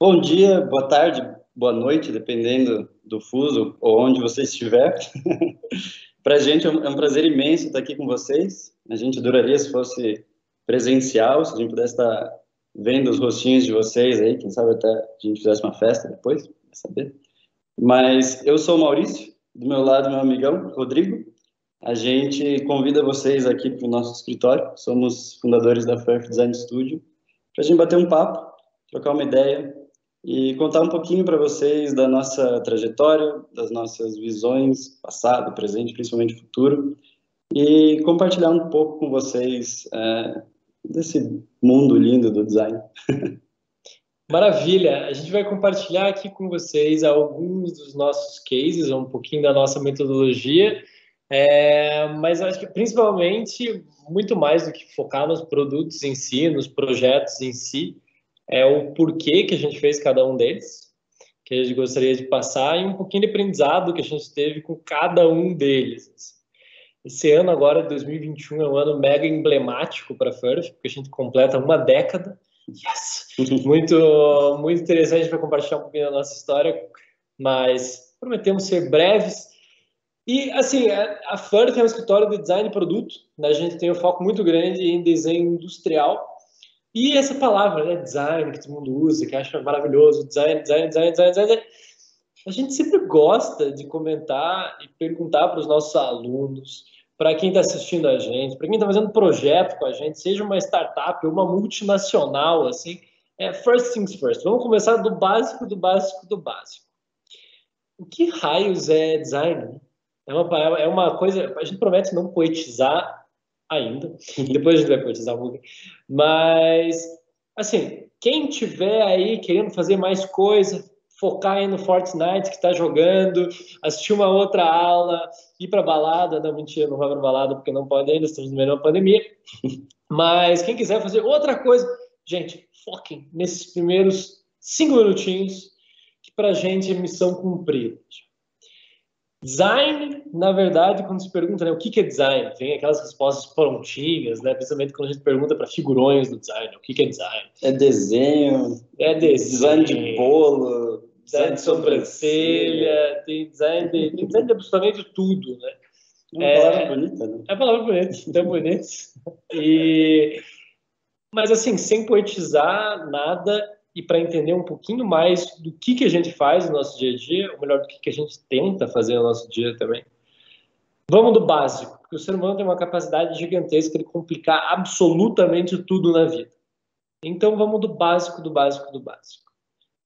Bom dia, boa tarde, boa noite, dependendo do fuso ou onde você estiver. Para a gente é um prazer imenso estar aqui com vocês. A gente adoraria se fosse presencial, se a gente pudesse estar vendo os rostinhos de vocês aí, quem sabe até a gente fizesse uma festa depois, vai saber. Mas eu sou o Maurício, do meu lado meu amigão, Rodrigo. A gente convida vocês aqui para o nosso escritório, somos fundadores da Furf Design Studio, para a gente bater um papo, trocar uma ideia e contar um pouquinho para vocês da nossa trajetória, das nossas visões, passado, presente, principalmente futuro, e compartilhar um pouco com vocês desse mundo lindo do design. Maravilha! A gente vai compartilhar aqui com vocês alguns dos nossos cases, um pouquinho da nossa metodologia, mas acho que principalmente, muito mais do que focar nos produtos em si, nos projetos em si, é o porquê que a gente fez cada um deles, que a gente gostaria de passar, e um pouquinho de aprendizado que a gente teve com cada um deles. Esse ano agora, 2021, é um ano mega emblemático para a Furf, porque a gente completa uma década. Yes! Muito, muito interessante para compartilhar um pouquinho da nossa história, mas prometemos ser breves. E, assim, a Furf é um escritório de design e produto, né? A gente tem um foco muito grande em desenho industrial. E essa palavra, né, design, que todo mundo usa, que acha maravilhoso, design. A gente sempre gosta de comentar e perguntar para os nossos alunos, para quem está assistindo a gente, para quem está fazendo projeto com a gente, seja uma startup ou uma multinacional, assim, first things first. Vamos começar do básico, do básico, do básico. O que raios é design? É uma coisa, a gente promete não poetizar ainda, depois a gente vai poetizar um pouquinho, mas, assim, quem tiver aí querendo fazer mais coisa, focar aí no Fortnite que está jogando, assistir uma outra aula, ir para balada, não, mentira, não vai para balada porque não pode ainda, estamos no meio da pandemia, mas quem quiser fazer outra coisa, gente, foquem nesses primeiros 5 minutinhos, que para a gente é missão cumprida. Design, na verdade, quando se pergunta, né, o que é design, vem aquelas respostas prontinhas, né, principalmente quando a gente pergunta para figurões do design, o que é design? É desenho, design de bolo, design de sobrancelha, tem design de absolutamente tudo, né? É uma palavra bonita, né? É uma palavra bonita, tão bonita. Mas, assim, sem poetizar nada, e para entender um pouquinho mais do que a gente faz no nosso dia a dia, ou melhor, do que a gente tenta fazer no nosso dia também. Vamos do básico, porque o ser humano tem uma capacidade gigantesca de complicar absolutamente tudo na vida. Então, vamos do básico, do básico, do básico.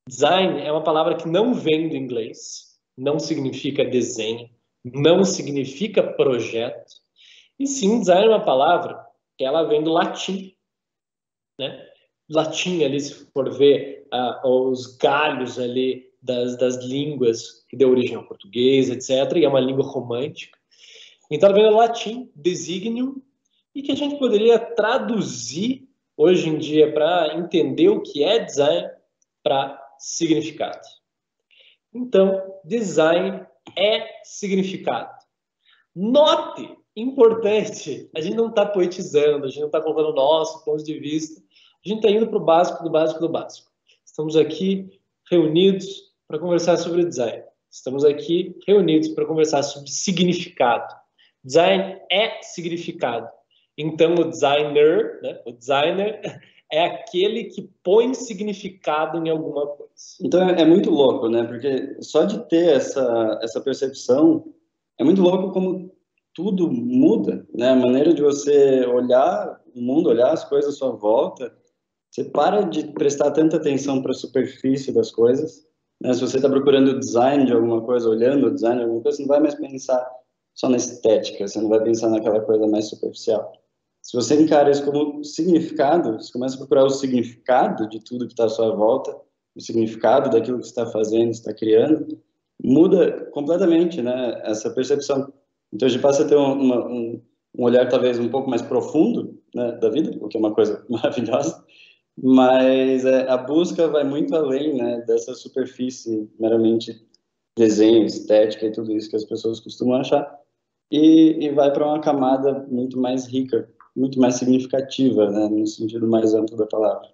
Design é uma palavra que não vem do inglês, não significa desenho, não significa projeto, e sim, design é uma palavra que ela vem do latim, né? Latim ali, se for ver os galhos ali das línguas que deu origem ao português, etc., e é uma língua romântica. Então, ela vem do latim, designio, e que a gente poderia traduzir hoje em dia para entender o que é design para significado. Então, design é significado. Note, importante, a gente não está poetizando, a gente não está colocando o nosso ponto de vista, a gente está indo para o básico do básico do básico. Estamos aqui reunidos para conversar sobre design. Estamos aqui reunidos para conversar sobre significado. Design é significado. Então, o designer, né, o designer é aquele que põe significado em alguma coisa. Então, é muito louco, né? Porque só de ter essa percepção, é muito louco como tudo muda, né? A maneira de você olhar o mundo, olhar as coisas à sua volta, você para de prestar tanta atenção para a superfície das coisas, né? Se você está procurando o design de alguma coisa, olhando o design de alguma coisa, você não vai mais pensar só na estética, você não vai pensar naquela coisa mais superficial. Se você encara isso como significado, você começa a procurar o significado de tudo que está à sua volta, o significado daquilo que você está fazendo, está criando, muda completamente, né, essa percepção. Então a gente passa a ter um olhar talvez um pouco mais profundo, né, da vida, o que é uma coisa maravilhosa, mas a busca vai muito além, né, dessa superfície meramente desenho, estética e tudo isso que as pessoas costumam achar, e vai para uma camada muito mais rica, muito mais significativa, né, no sentido mais amplo da palavra.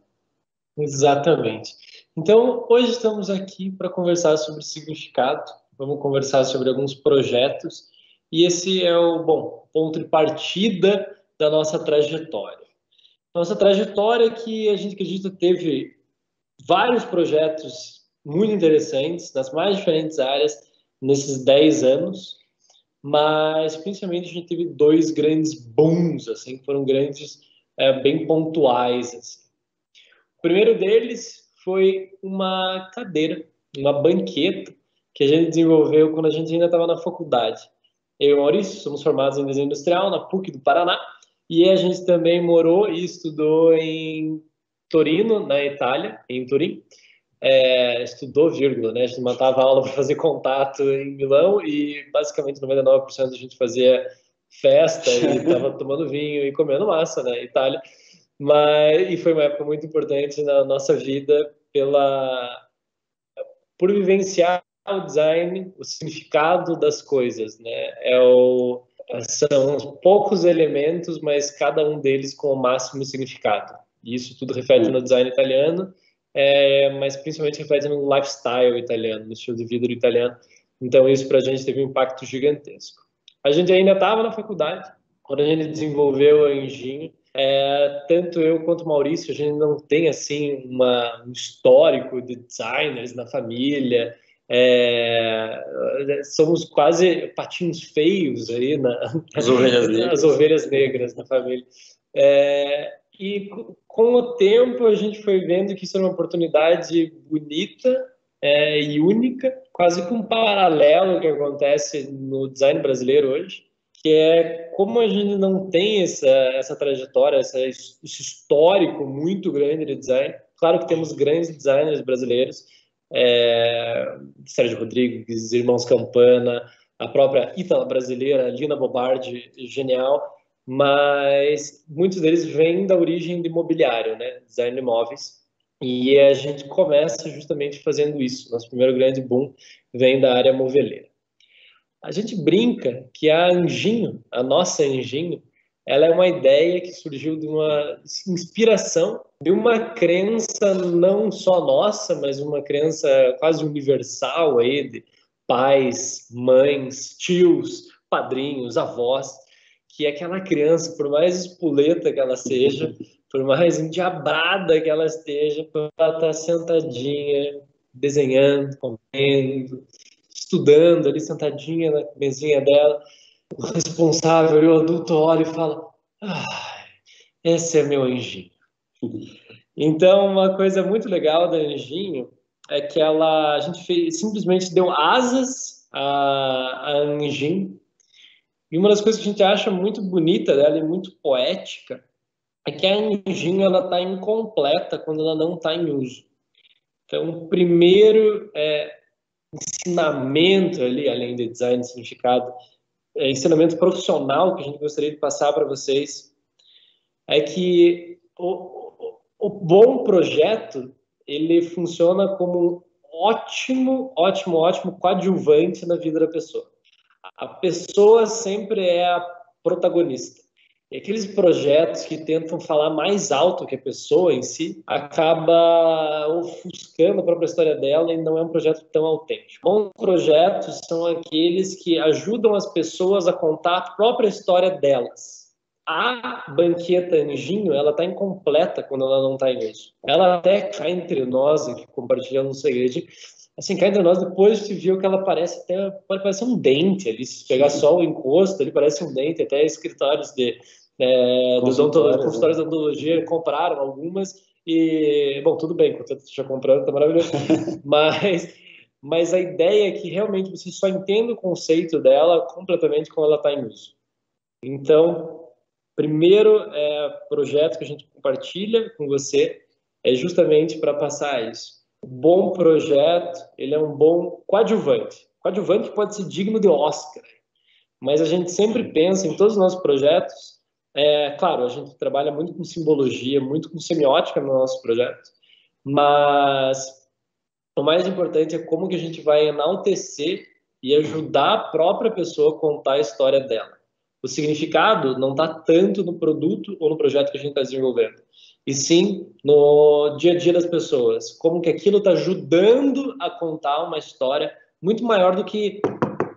Exatamente. Então, hoje estamos aqui para conversar sobre significado, vamos conversar sobre alguns projetos, e esse é o, bom, ponto de partida da nossa trajetória. Nossa trajetória que a gente acredita teve vários projetos muito interessantes nas mais diferentes áreas nesses 10 anos, mas principalmente a gente teve dois grandes booms, assim, que foram grandes, bem pontuais, assim. O primeiro deles foi uma cadeira, uma banqueta que a gente desenvolveu quando a gente ainda estava na faculdade. Eu e o Maurício somos formados em desenho industrial na PUC do Paraná e a gente também morou e estudou em Torino, na Itália, em Turim. Estudou, vírgula, né? A gente matava a aula para fazer contato em Milão e basicamente 99% da gente fazia festa e estava tomando vinho e comendo massa na Itália. E foi uma época muito importante na nossa vida por vivenciar o design, o significado das coisas, né? São poucos elementos, mas cada um deles com o máximo significado. E isso tudo reflete no design italiano, mas principalmente reflete no lifestyle italiano, no estilo de vida do italiano. Então isso para a gente teve um impacto gigantesco. A gente ainda estava na faculdade quando a gente desenvolveu a Engenho. Tanto eu quanto o Maurício, a gente não tem assim um histórico de designers na família. Somos quase patinhos feios aí As ovelhas negras. As ovelhas negras na família. E com o tempo a gente foi vendo que isso era uma oportunidade bonita e única, quase com um paralelo que acontece no design brasileiro hoje, que é como a gente não tem essa trajetória, esse histórico muito grande de design. Claro que temos grandes designers brasileiros, Sérgio Rodrigues, Irmãos Campana, a própria Ítala brasileira, Lina Bobardi, genial, mas muitos deles vêm da origem de imobiliário, né? Design de imóveis, e a gente começa justamente fazendo isso. Nosso primeiro grande boom vem da área moveleira. A gente brinca que a Anjinho, a nossa Anjinho, ela é uma ideia que surgiu de uma inspiração, de uma crença não só nossa, mas uma crença quase universal aí de pais, mães, tios, padrinhos, avós, que é aquela criança, por mais espoleta que ela seja, por mais endiabrada que ela esteja, ela está sentadinha, desenhando, comendo, estudando ali, sentadinha na mesinha dela. O responsável e o adulto olha e fala: esse é meu anjinho. Então, uma coisa muito legal da Anjinho é que a gente simplesmente deu asas a Anjinho. E uma das coisas que a gente acha muito bonita dela e muito poética é que a Anjinho ela está incompleta quando ela não está em uso. Então, o primeiro ensinamento ali, além de design de significado, ensinamento profissional que a gente gostaria de passar para vocês é que o bom projeto ele funciona como um ótimo coadjuvante na vida da pessoa. A pessoa sempre é a protagonista. E aqueles projetos que tentam falar mais alto que a pessoa em si, acaba ofuscando a própria história dela e não é um projeto tão autêntico. Bons projetos são aqueles que ajudam as pessoas a contar a própria história delas. A banqueta Anjinho, ela está incompleta quando ela não está em uso. Ela até cai entre nós, aqui compartilhando um segredo, assim, cá entre nós, depois se viu que ela pode parecer um dente ali, se pegar só o encosto, ele parece um dente, até escritórios consultórios de odontologia compraram algumas e, bom, tudo bem, quando você já comprando, tá maravilhoso, mas a ideia é que realmente você só entenda o conceito dela completamente quando ela está em uso. Então, primeiro projeto que a gente compartilha com você é justamente para passar isso. O bom projeto, ele é um bom coadjuvante. Coadjuvante pode ser digno de Oscar, mas a gente sempre pensa em todos os nossos projetos. Claro, a gente trabalha muito com simbologia, muito com semiótica no nosso projeto, mas o mais importante é como que a gente vai enaltecer e ajudar a própria pessoa a contar a história dela. o significado não está tanto no produto ou no projeto que a gente está desenvolvendo, e sim no dia a dia das pessoas, como que aquilo está ajudando a contar uma história muito maior do que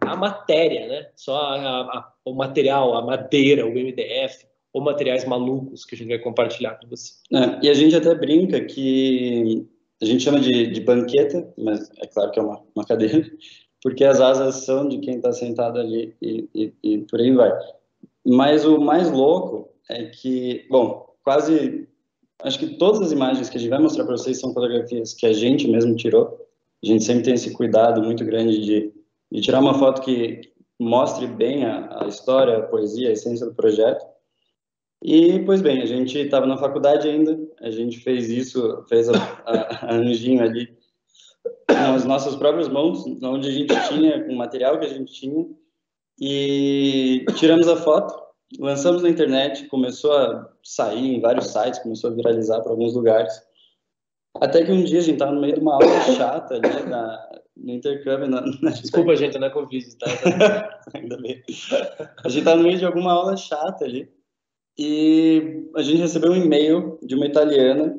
a matéria, né? Só o material, a madeira, o MDF, ou materiais malucos que a gente vai compartilhar com você. E a gente até brinca que a gente chama de banqueta, mas é claro que é uma cadeira, porque as asas são de quem está sentado ali e por aí vai. Mas o mais louco é que, bom, acho que todas as imagens que a gente vai mostrar para vocês são fotografias que a gente mesmo tirou. A gente sempre tem esse cuidado muito grande de tirar uma foto que mostre bem a história, a poesia, a essência do projeto. E, pois bem, a gente estava na faculdade ainda, a gente fez isso, fez a Anjinho ali com as nossas próprias mãos, onde a gente tinha, com o material que a gente tinha, e tiramos a foto, lançamos na internet, começou a sair em vários sites, começou a viralizar para alguns lugares. Até que um dia a gente estava no meio de uma aula chata ali no intercâmbio. Desculpa, gente, não é Covid, tá? Ainda bem. A gente estava no meio de alguma aula chata ali e a gente recebeu um e-mail de uma italiana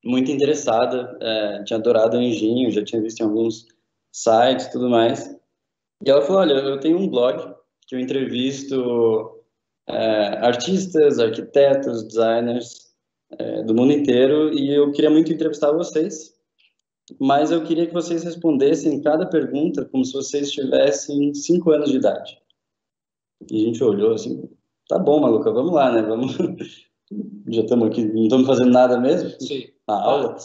muito interessada, tinha adorado o Anjinho, já tinha visto em alguns sites e tudo mais. E ela falou, olha, eu tenho um blog que eu entrevisto artistas, arquitetos, designers do mundo inteiro e eu queria muito entrevistar vocês, mas eu queria que vocês respondessem cada pergunta como se vocês tivessem 5 anos de idade. E a gente olhou assim, tá bom, maluca, vamos lá, né? Vamos... Já estamos aqui, não estamos fazendo nada mesmo? Sim. Na aula.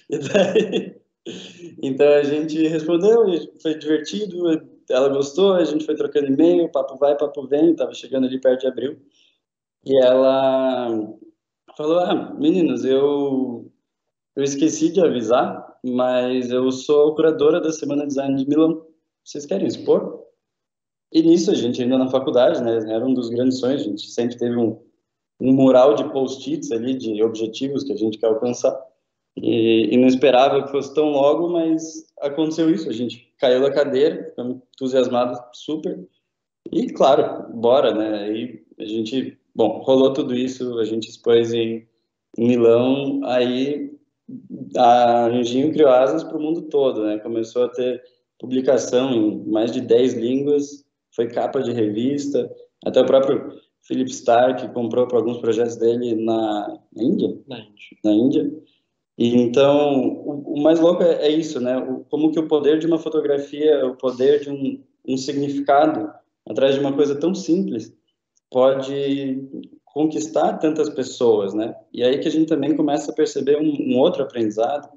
E daí... Então a gente respondeu, foi divertido, ela gostou, a gente foi trocando e-mail, papo vai, papo vem, estava chegando ali perto de abril. E ela falou, meninos, eu esqueci de avisar, mas eu sou curadora da Semana Design de Milão. Vocês querem expor? E nisso, a gente ainda na faculdade, né, era um dos grandes sonhos, a gente sempre teve um mural de post-its ali, de objetivos que a gente quer alcançar. E não esperava que fosse tão logo, mas aconteceu isso. A gente caiu da cadeira, ficamos entusiasmados, super. E, claro, bora, né? Aí a gente, bom, rolou tudo isso, a gente expôs em Milão, aí a Anjinho criou asas para o mundo todo, né? Começou a ter publicação em mais de 10 línguas, foi capa de revista, até o próprio Philip Stark comprou para alguns projetos dele na Índia? Na Índia. E então, o mais louco é isso, né? Como que o poder de uma fotografia, o poder de um significado atrás de uma coisa tão simples pode conquistar tantas pessoas, né? E aí que a gente também começa a perceber um outro aprendizado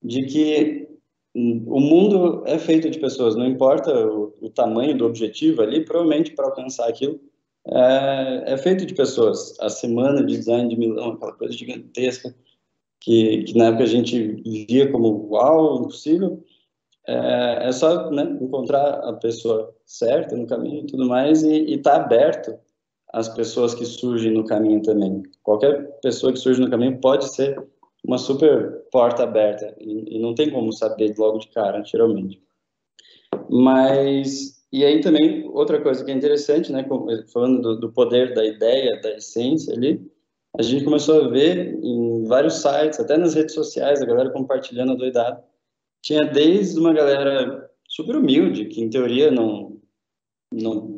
de que o mundo é feito de pessoas, não importa o tamanho do objetivo ali, provavelmente para alcançar aquilo, é feito de pessoas. A Semana de Design de Milão, aquela coisa gigantesca, que na época a gente via como, uau, impossível, é só, né, encontrar a pessoa certa no caminho e tudo mais, e estar aberto às pessoas que surgem no caminho também. Qualquer pessoa que surge no caminho pode ser uma super porta aberta, e não tem como saber logo de cara, geralmente. Mas, e aí também, outra coisa que é interessante, né, falando do poder da ideia, da essência ali, a gente começou a ver em vários sites, até nas redes sociais, a galera compartilhando a doidada. Tinha desde uma galera super humilde, que em teoria não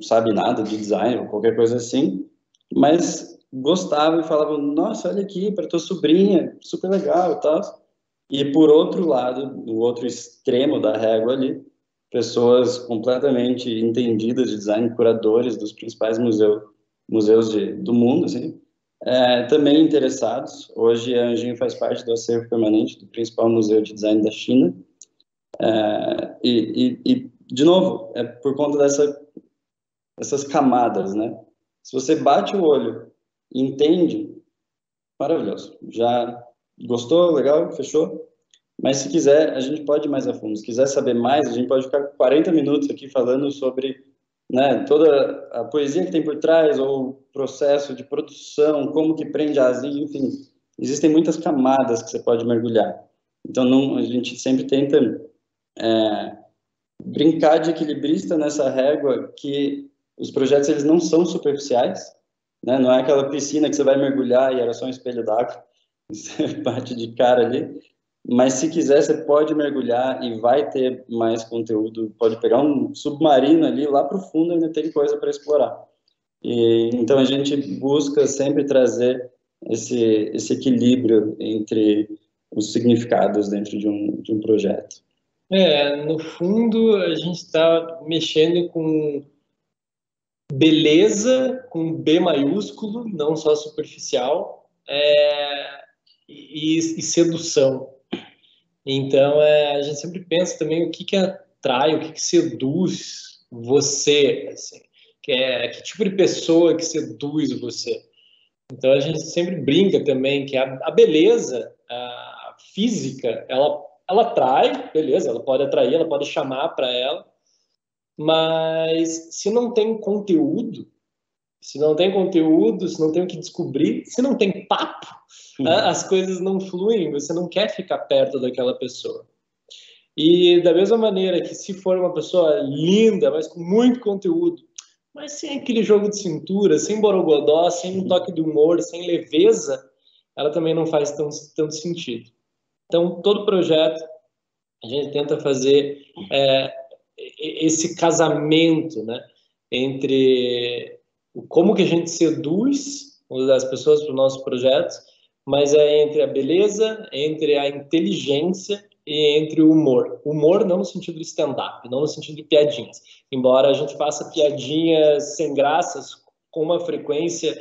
sabe nada de design ou qualquer coisa assim, mas gostava e falava, nossa, olha aqui, para tua sobrinha, super legal e tal. E por outro lado, no outro extremo da régua ali, pessoas completamente entendidas de design, curadores dos principais museus do mundo, assim, também interessados. Hoje a Anjinho faz parte do acervo permanente do principal museu de design da China. E de novo, é por conta dessas camadas, né? Se você bate o olho e entende, maravilhoso. Já gostou, legal, fechou? Mas se quiser, a gente pode ir mais a fundo. Se quiser saber mais, a gente pode ficar 40 minutos aqui falando sobre, né, toda a poesia que tem por trás, ou o processo de produção, como que prende a asinha, enfim. Existem muitas camadas que você pode mergulhar. Então, a gente sempre tenta brincar de equilibrista nessa régua que os projetos eles não são superficiais, né? Não é aquela piscina que você vai mergulhar e era só um espelho d'água, você bate de cara ali. Mas se quiser, você pode mergulhar e vai ter mais conteúdo. Pode pegar um submarino ali, lá para o fundo ainda tem coisa para explorar. E então a gente busca sempre trazer esse equilíbrio entre os significados dentro de um projeto. No fundo, a gente está mexendo com beleza, com B maiúsculo, não só superficial, e sedução. Então, a gente sempre pensa também o que atrai, o que seduz você, assim, que tipo de pessoa que seduz você. Então, a gente sempre brinca também que a beleza, a física, ela atrai, beleza, ela pode atrair, ela pode chamar para ela, mas se não tem conteúdo, se não tem o que descobrir, se não tem papo, as coisas não fluem, você não quer ficar perto daquela pessoa. E da mesma maneira que se for uma pessoa linda, mas com muito conteúdo, mas sem aquele jogo de cintura, sem borogodó, sem um toque de humor, sem leveza, ela também não faz tanto sentido. Então, todo projeto, a gente tenta fazer esse casamento, né, entre como que a gente seduz as pessoas para os nossos projetos, mas é entre a beleza, entre a inteligência e entre o humor. Humor não no sentido de stand-up, não no sentido de piadinhas. Embora a gente faça piadinhas sem graças com uma frequência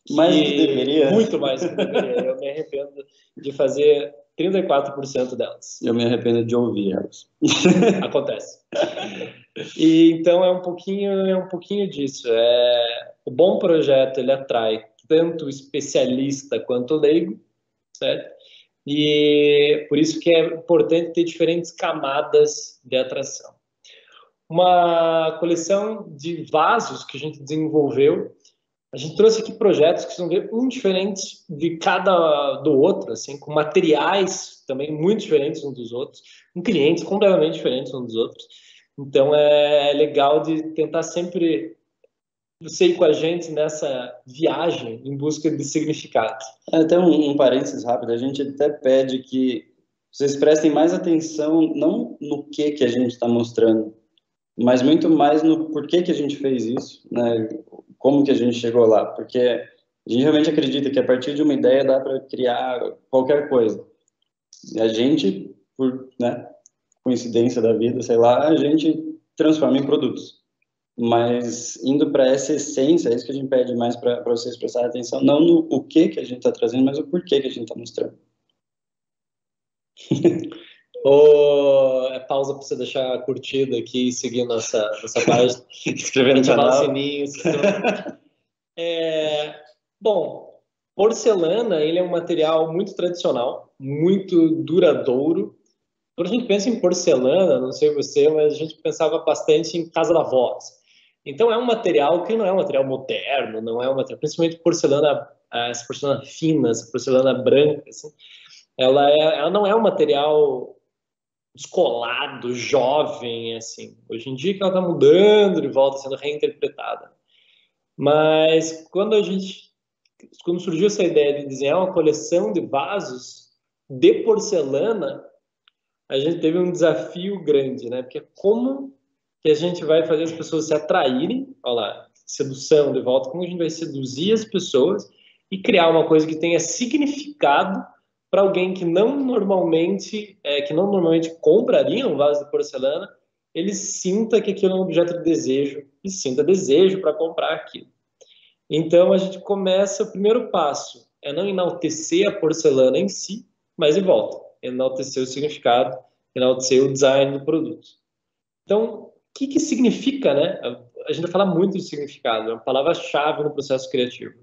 mais do que deveria. Muito mais do que deveria. Eu me arrependo de fazer 34% delas. Eu me arrependo de ouvir elas. Acontece. E então é um pouquinho disso. O bom projeto ele atrai tanto o especialista quanto o leigo, certo? E por isso que é importante ter diferentes camadas de atração. Uma coleção de vasos que a gente desenvolveu, a gente trouxe aqui projetos que são um diferentes de cada do outro, assim, com materiais também muito diferentes uns dos outros, com clientes completamente diferentes uns dos outros. Então é legal de tentar sempre você ir com a gente nessa viagem em busca de significado. Até um parênteses rápido, a gente até pede que vocês prestem mais atenção não no que a gente está mostrando, mas muito mais no porquê que a gente fez isso, né? Como que a gente chegou lá, porque a gente realmente acredita que a partir de uma ideia dá para criar qualquer coisa. E a gente, por coincidência da vida, sei lá, a gente transforma em produtos. Mas indo para essa essência, é isso que a gente pede mais para vocês prestarem atenção, não no o que a gente está trazendo, mas o porquê que a gente está mostrando. Pausa para você deixar a curtida aqui e seguir nossa página. Inscrever no canal. O sininho. Bom, porcelana ele é um material muito tradicional, muito duradouro. Quando a gente pensa em porcelana, não sei você, mas a gente pensava bastante em casa da avó. Então é um material que não é um material moderno, não é um material, principalmente porcelana, essa porcelana fina, essa porcelana branca, assim, ela não é um material descolado, jovem, assim. Hoje em dia que ela está mudando de volta, sendo reinterpretada. Mas quando surgiu essa ideia de desenhar uma coleção de vasos de porcelana, a gente teve um desafio grande, né? Porque como que a gente vai fazer as pessoas se atraírem, olha lá, sedução de volta, como a gente vai seduzir as pessoas e criar uma coisa que tenha significado para alguém que não normalmente compraria um vaso de porcelana, ele sinta que aquilo é um objeto de desejo e sinta desejo para comprar aquilo. Então a gente começa, o primeiro passo é não enaltecer a porcelana em si, mas de volta, enaltecer o significado, enaltecer o design do produto. Então, o que significa, né? A gente vai falar muito de significado, é uma palavra-chave no processo criativo.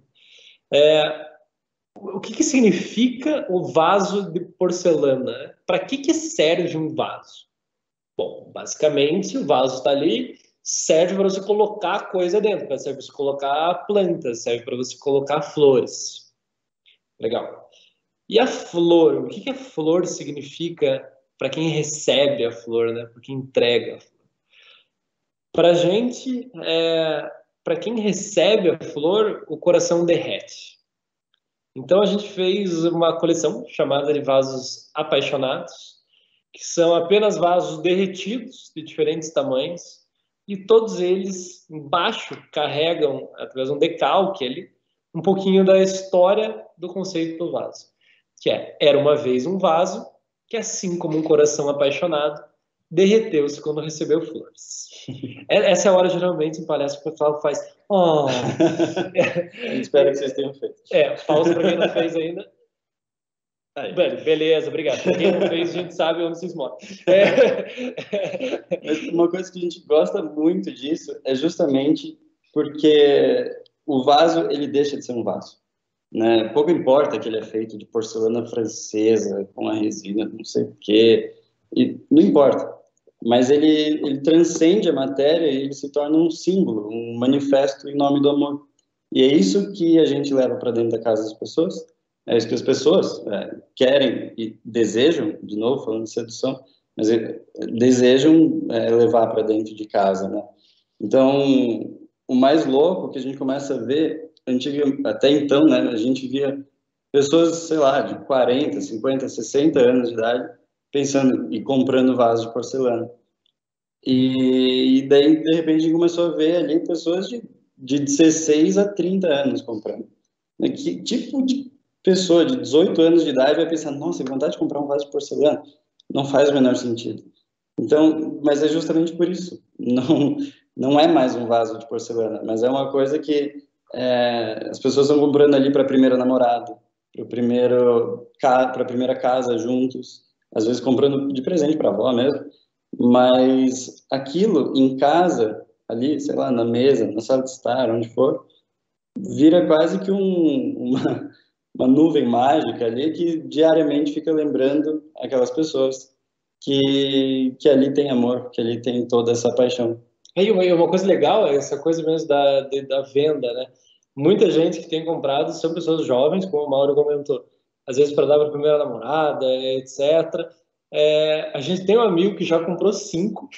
O que significa o vaso de porcelana? Para que serve um vaso? Bom, basicamente, o vaso está ali, serve para você colocar coisa dentro, serve para você colocar plantas, serve para você colocar flores. Legal. E a flor? O que a flor significa para quem recebe a flor, né? Para quem entrega a flor? Para a gente, para quem recebe a flor, o coração derrete. Então a gente fez uma coleção chamada de vasos apaixonados, que são apenas vasos derretidos de diferentes tamanhos, e todos eles embaixo carregam, através de um decalque ali, um pouquinho da história do conceito do vaso, que era uma vez um vaso que, assim como um coração apaixonado, derreteu-se quando recebeu flores. Essa é a hora, geralmente, em palestra, o pessoal faz... Oh. Espero que vocês tenham feito. Pausa para quem não fez ainda. Beleza, obrigado. Pra quem não fez, a gente sabe onde vocês moram. Mas uma coisa que a gente gosta muito disso é justamente porque o vaso, ele deixa de ser um vaso, né? Pouco importa que ele é feito de porcelana francesa, com a resina, não sei o quê, e não importa. Mas ele transcende a matéria e ele se torna um símbolo, um manifesto em nome do amor. E é isso que a gente leva para dentro da casa das pessoas, é isso que as pessoas querem e desejam, de novo, falando de sedução, mas desejam levar para dentro de casa, né? Então, o mais louco que a gente começa a ver, até então, né, a gente via pessoas, sei lá, de 40, 50, 60 anos de idade, pensando e comprando vaso de porcelana. E daí, de repente, a gente começou a ver ali pessoas de 16 a 30 anos comprando. Que tipo de pessoa de 18 anos de idade vai pensar, nossa, que vontade de comprar um vaso de porcelana? Não faz o menor sentido. Então, mas é justamente por isso. Não é mais um vaso de porcelana, mas é uma coisa que as pessoas estão comprando ali para a primeira namorada, para a primeira casa juntos, às vezes comprando de presente para a avó mesmo, mas aquilo em casa, ali, sei lá, na mesa, na sala de estar, onde for, vira quase que uma nuvem mágica ali que diariamente fica lembrando aquelas pessoas que ali tem amor, que ali tem toda essa paixão. E uma coisa legal é essa coisa mesmo da venda, né? Muita gente que tem comprado são pessoas jovens, como o Mauro comentou, às vezes para dar para a primeira namorada, etc. A gente tem um amigo que já comprou 5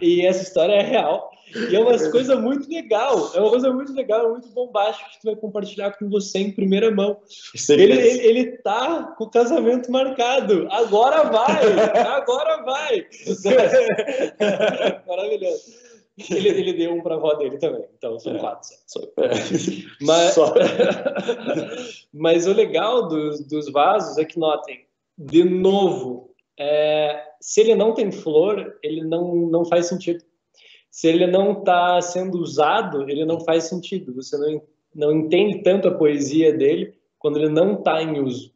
e essa história é real. E é uma coisa muito legal, é muito bombástica que tu vai compartilhar com você em primeira mão. Ele tá com o casamento marcado. Agora vai! Maravilhoso. Ele deu um para a avó dele também, então são 4. Mas o legal dos vasos é que, notem, de novo, se ele não tem flor, ele não faz sentido. Se ele não está sendo usado, ele não faz sentido. Você não entende tanto a poesia dele quando ele não está em uso.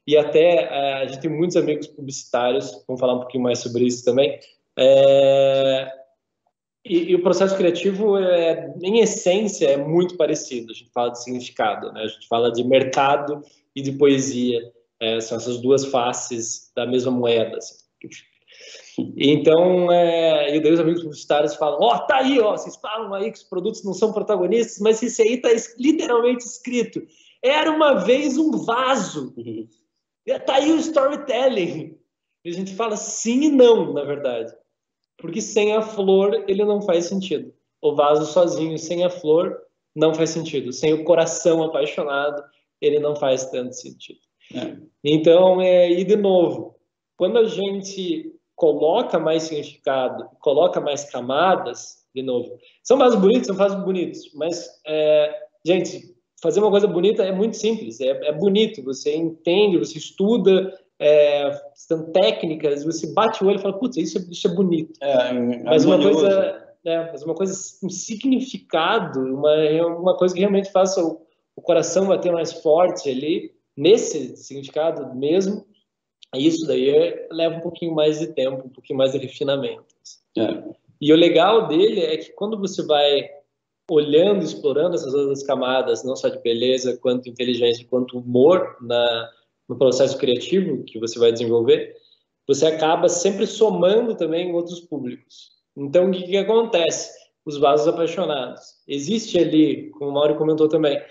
E até a gente tem muitos amigos publicitários, vamos falar um pouquinho mais sobre isso também. E o processo criativo, em essência, é muito parecido. A gente fala de significado, né? A gente fala de mercado e de poesia. São essas duas faces da mesma moeda. Assim. Então, e daí os amigos publicitários falam, tá aí, vocês falam aí que os produtos não são protagonistas, mas isso aí está literalmente escrito. Era uma vez um vaso. Tá aí o storytelling. E a gente fala sim e não, na verdade. Porque sem a flor, ele não faz sentido. O vaso sozinho, sem a flor, não faz sentido. Sem o coração apaixonado, ele não faz tanto sentido. Então, e de novo, quando a gente coloca mais significado, coloca mais camadas, de novo, são vasos bonitos, mas, gente, fazer uma coisa bonita é muito simples, é bonito, você entende, você estuda, são técnicas, você bate o olho e fala, putz, isso é bonito. Mas uma coisa, um significado, uma coisa que realmente faça o coração bater mais forte ali, nesse significado mesmo, isso daí leva um pouquinho mais de tempo, um pouquinho mais de refinamento. E o legal dele é que quando você vai olhando, explorando essas outras camadas, não só de beleza, quanto inteligência, quanto humor no processo criativo que você vai desenvolver, você acaba sempre somando também outros públicos. Então, o que acontece? Os vasos apaixonados. Existe ali, como o Mauro comentou também,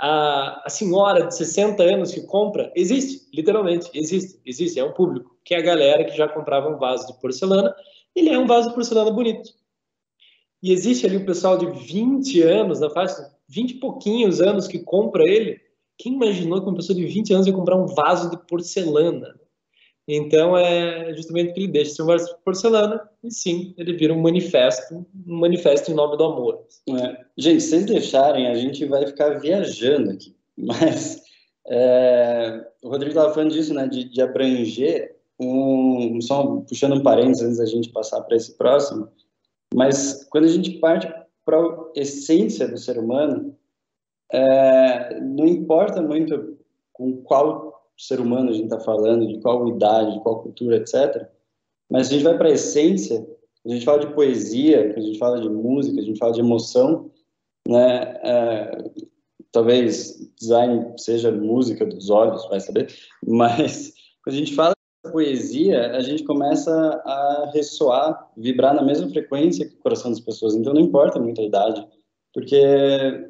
a senhora de 60 anos que compra, existe, literalmente, existe, é um público, que é a galera que já comprava um vaso de porcelana, ele é um vaso de porcelana bonito. e existe ali o pessoal de 20 anos, na faixa 20 e pouquinhos anos que compra ele. Quem imaginou que uma pessoa de 20 anos ia comprar um vaso de porcelana? Então, é justamente que ele deixa de ser um vaso de porcelana e sim, ele vira um manifesto em nome do amor. Gente, se vocês deixarem, a gente vai ficar viajando aqui. Mas o Rodrigo estava falando disso, né, de abranger só puxando um parênteses antes da gente passar para esse próximo, mas quando a gente parte para a essência do ser humano, não importa muito com qual ser humano a gente está falando, de qual idade, de qual cultura, etc. Mas se a gente vai para a essência, a gente fala de poesia, a gente fala de música, a gente fala de emoção, né? Talvez design seja música dos olhos, vai saber, mas quando a gente fala de poesia, a gente começa a ressoar, vibrar na mesma frequência que o coração das pessoas, então não importa muito a idade, porque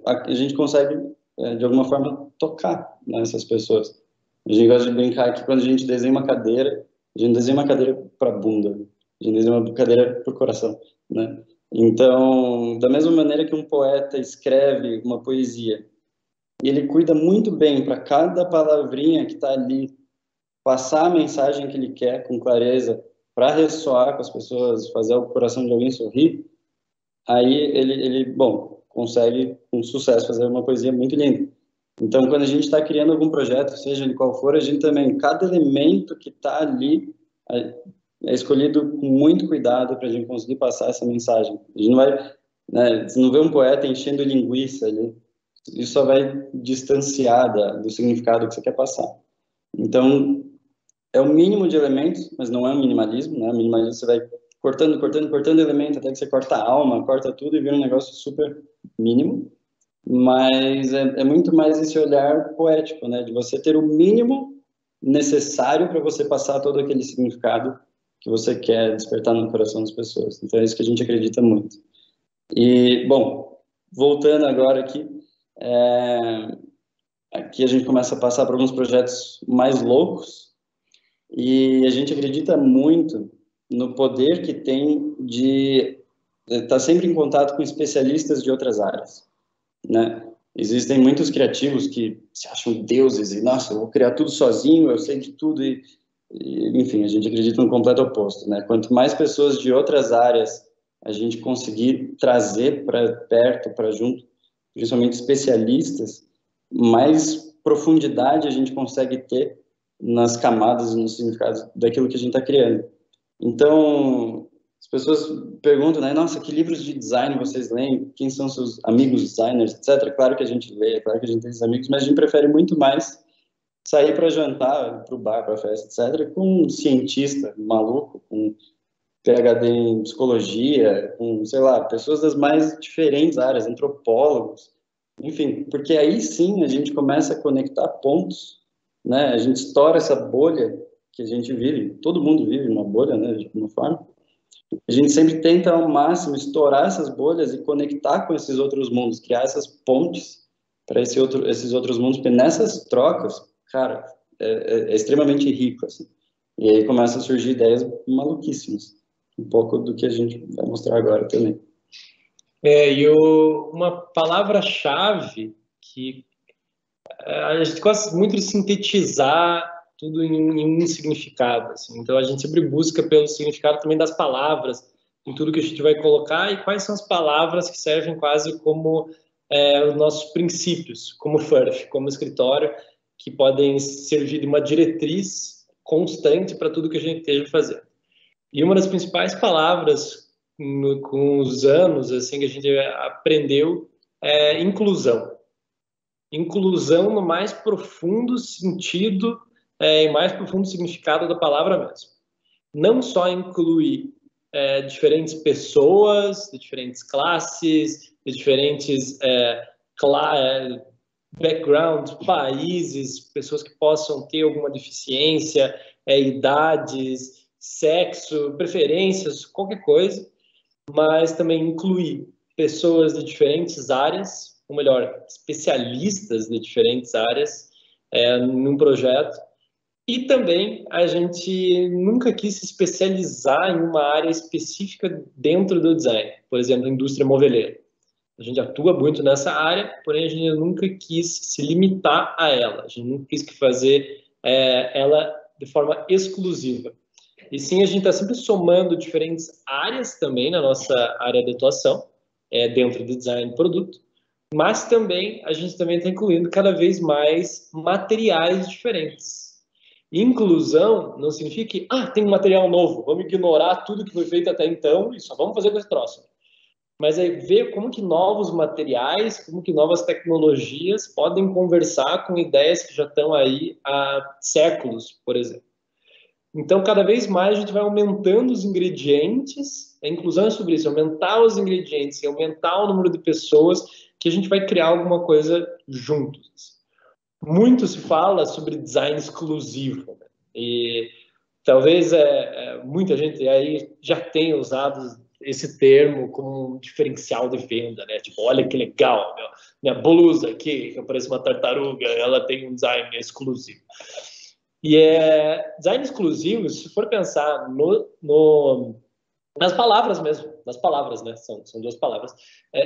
a gente consegue, de alguma forma, tocar nessas pessoas. A gente gosta de brincar que quando a gente desenha uma cadeira, a gente desenha uma cadeira para a bunda, a gente desenha uma cadeira para o coração, né? Então, da mesma maneira que um poeta escreve uma poesia, e ele cuida muito bem para cada palavrinha que está ali, passar a mensagem que ele quer com clareza, para ressoar com as pessoas, fazer o coração de alguém sorrir, aí bom, consegue com sucesso fazer uma poesia muito linda. Então, quando a gente está criando algum projeto, seja ele qual for, a gente também, cada elemento que está ali é escolhido com muito cuidado para a gente conseguir passar essa mensagem. A gente não vai, né, você não vê um poeta enchendo linguiça ali, isso só vai distanciar do significado que você quer passar. Então, é o mínimo de elementos, mas não é um minimalismo, né? Minimalismo você vai cortando elemento até que você corta a alma, corta tudo e vira um negócio super mínimo. Mas é muito mais esse olhar poético, né? De você ter o mínimo necessário para você passar todo aquele significado que você quer despertar no coração das pessoas. Então é isso que a gente acredita muito. E, bom, voltando agora aqui, aqui a gente começa a passar por alguns projetos mais loucos e a gente acredita muito no poder que tem de estar sempre em contato com especialistas de outras áreas, né? Existem muitos criativos que se acham deuses e, nossa, eu vou criar tudo sozinho, eu sei de tudo enfim, a gente acredita no completo oposto, né? Quanto mais pessoas de outras áreas a gente conseguir trazer para perto, para junto, principalmente especialistas, mais profundidade a gente consegue ter nas camadas e nos significados daquilo que a gente está criando. Então, as pessoas perguntam, né, nossa, que livros de design vocês leem? Quem são seus amigos designers, etc. Claro que a gente lê, claro que a gente tem esses amigos, mas a gente prefere muito mais sair para jantar, para o bar, para a festa, etc., com um cientista maluco, com PhD em psicologia, com, sei lá, pessoas das mais diferentes áreas, antropólogos, enfim, porque aí sim a gente começa a conectar pontos, né? A gente estoura essa bolha que a gente vive, todo mundo vive numa bolha, né, de alguma forma. A gente sempre tenta ao máximo estourar essas bolhas e conectar com esses outros mundos, criar essas pontes para esses outros mundos, porque nessas trocas, cara, é extremamente rico, assim. E aí começam a surgir ideias maluquíssimas, um pouco do que a gente vai mostrar agora também. Uma palavra-chave que a gente gosta muito de sintetizar tudo em um significado, assim. Então a gente sempre busca pelo significado também das palavras em tudo que a gente vai colocar e quais são as palavras que servem quase como os nossos princípios, como FURF, como escritório, que podem servir de uma diretriz constante para tudo que a gente esteja fazendo. E uma das principais palavras com os anos assim que a gente aprendeu é inclusão. Inclusão no mais profundo sentido e mais profundo significado da palavra mesmo. Não só incluir diferentes pessoas, de diferentes classes, de diferentes backgrounds, países, pessoas que possam ter alguma deficiência, idades, sexo, preferências, qualquer coisa, mas também incluir pessoas de diferentes áreas, ou melhor, especialistas de diferentes áreas num projeto, E também a gente nunca quis se especializar em uma área específica dentro do design, por exemplo, a indústria moveleira. A gente atua muito nessa área, porém a gente nunca quis se limitar a ela, a gente nunca quis fazer ela de forma exclusiva. E sim, a gente está sempre somando diferentes áreas também na nossa área de atuação, dentro do design do produto, mas também a gente também está incluindo cada vez mais materiais diferentes. Inclusão não significa que tem um material novo, vamos ignorar tudo que foi feito até então e só vamos fazer com esse troço. Mas é ver como que novos materiais, como que novas tecnologias podem conversar com ideias que já estão aí há séculos, por exemplo. Então, cada vez mais a gente vai aumentando os ingredientes, a inclusão é sobre isso, aumentar os ingredientes e aumentar o número de pessoas que a gente vai criar alguma coisa juntos. Muito se fala sobre design exclusivo, né? E talvez muita gente aí já tenha usado esse termo como um diferencial de venda, né? Tipo, olha que legal, minha blusa aqui, que parece uma tartaruga, ela tem um design exclusivo. E design exclusivo, se for pensar nas palavras mesmo, nas palavras, né? São duas palavras.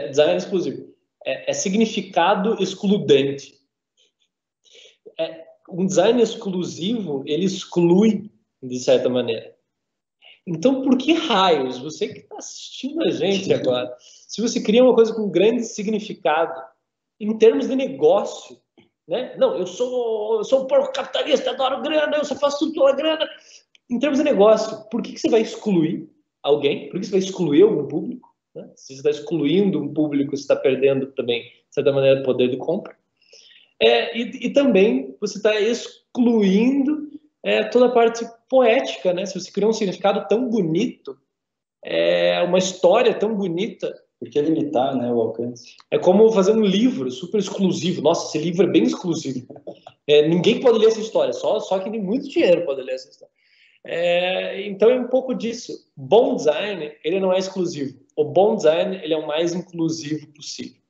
Design exclusivo é significado excludente. Um design exclusivo, ele exclui de certa maneira. Então, por que raios, você que está assistindo a gente agora, se você cria uma coisa com grande significado, em termos de negócio, né? Não, eu sou um porco capitalista, adoro grana, eu só faço tudo pela grana. Em termos de negócio, por que você vai excluir alguém? Por que você vai excluir algum público? Né? Se você está excluindo um público, você está perdendo também, de certa maneira, o poder de compra. E também você está excluindo toda a parte poética, né? Se você cria um significado tão bonito, uma história tão bonita. Por que limitar, né, o alcance? É como fazer um livro super exclusivo. Nossa, esse livro é bem exclusivo. Ninguém pode ler essa história, só quem tem muito dinheiro pode ler essa história. Então é um pouco disso. Bom design, ele não é exclusivo. O bom design, ele é o mais inclusivo possível.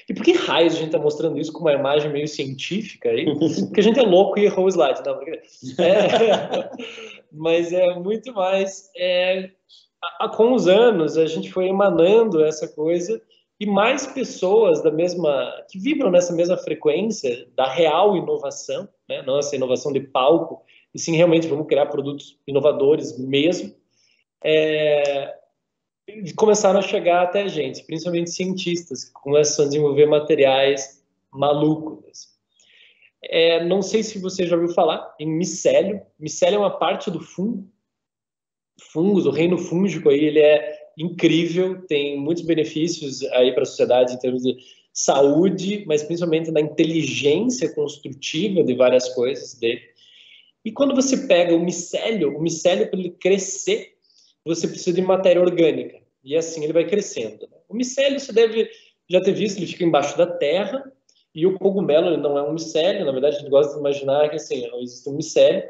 E por que raios a gente está mostrando isso com uma imagem meio científica aí? Porque a gente é louco e errou o slide. Não, mas é muito mais... com os anos, a gente foi emanando essa coisa e mais pessoas que vibram nessa mesma frequência da real inovação, né? Não essa inovação de palco, e sim realmente vamos criar produtos inovadores mesmo, começaram a chegar até a gente, principalmente cientistas, que começam a desenvolver materiais malucos. Não sei se você já ouviu falar em micélio. Micélio é uma parte do fungos, o reino fúngico aí, ele é incrível, tem muitos benefícios aí para a sociedade em termos de saúde, mas principalmente na inteligência construtiva de várias coisas dele. E quando você pega o micélio para ele crescer, você precisa de matéria orgânica, e assim ele vai crescendo. O micélio você deve já ter visto, ele fica embaixo da terra, e o cogumelo ele não é um micélio, na verdade a gente gosta de imaginar que assim, não existe um micélio,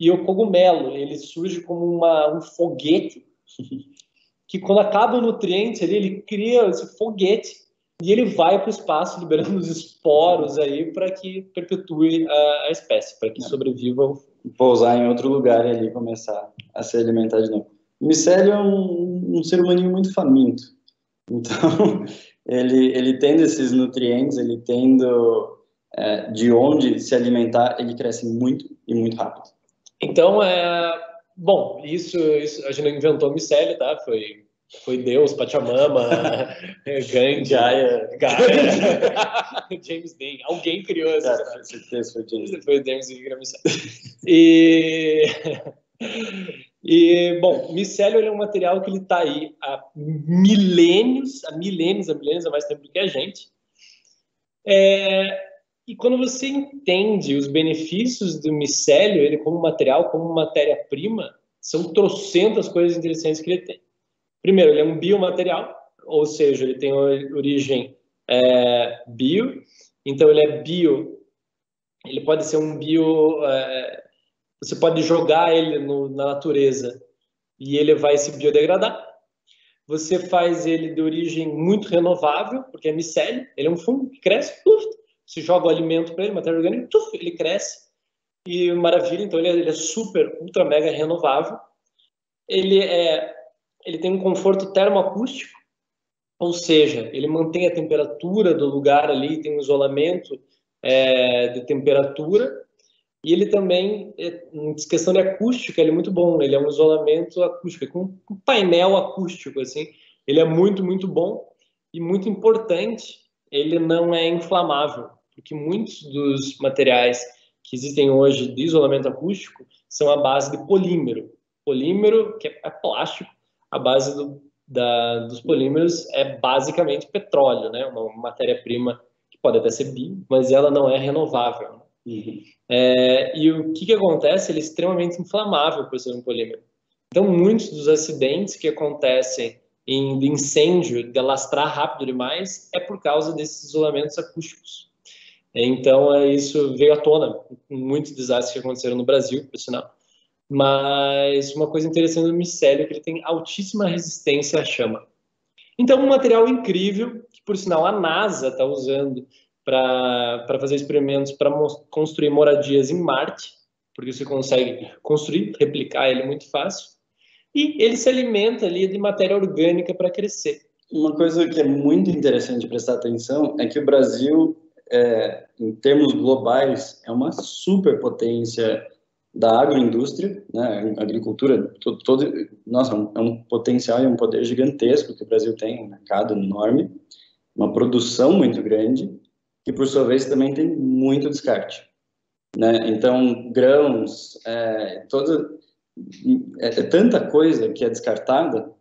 e o cogumelo, ele surge como um foguete, que quando acaba o nutriente, ele cria esse foguete e ele vai para o espaço, liberando os esporos aí para que perpetue a espécie, para que sobreviva. Pousar em outro lugar e ali começar a se alimentar de novo. O micélio é um ser humaninho muito faminto. Então, ele tendo esses nutrientes, ele tendo de onde se alimentar, ele cresce muito e muito rápido. Então, bom, isso a gente não inventou micélio, tá? Foi Deus, Pachamama, Gandhi, Gaia, James Dean. Alguém criou essa. Com certeza foi James. Foi James Dean que criou micélio. Bom, micélio ele é um material que ele está aí há milênios, há mais tempo do que a gente. E quando você entende os benefícios do micélio, ele como material, como matéria-prima, são trocentas coisas interessantes que ele tem. Primeiro, ele é um biomaterial, ou seja, ele tem origem bio, então ele é bio, ele pode ser um bio, você pode jogar ele na natureza e ele vai se biodegradar. Você faz ele de origem muito renovável, porque é micélio, ele é um fungo que cresce, você joga o alimento para ele, matéria orgânica, ele cresce. E maravilha, então ele é super, ultra, mega renovável. Ele tem um conforto termoacústico, ou seja, ele mantém a temperatura do lugar ali, tem um isolamento de temperatura, e ele também, em questão de acústica, ele é muito bom, ele é um isolamento acústico, com um painel acústico, assim, ele é muito, muito bom, e muito importante, ele não é inflamável, porque muitos dos materiais que existem hoje de isolamento acústico são à base de polímero. Polímero, que é plástico, a base dos polímeros é basicamente petróleo, né? Uma matéria-prima que pode até ser bio, mas ela não é renovável. Uhum. E o que acontece? Ele é extremamente inflamável por ser um polímero. Então, muitos dos acidentes que acontecem de incêndio, de alastrar rápido demais, é por causa desses isolamentos acústicos. Então, isso veio à tona, muitos desastres que aconteceram no Brasil, por sinal. Mas uma coisa interessante do micélio é que ele tem altíssima resistência à chama. Então, um material incrível, que por sinal a NASA está usando para fazer experimentos para construir moradias em Marte, porque você consegue construir, replicar ele muito fácil, e ele se alimenta ali de matéria orgânica para crescer. Uma coisa que é muito interessante prestar atenção é que o Brasil, em termos globais, é uma superpotência da agroindústria, né? A agricultura, nossa, é um potencial e um poder gigantesco que o Brasil tem, um mercado enorme, uma produção muito grande, que por sua vez também tem muito descarte, né? Então, grãos, tanta coisa que é descartada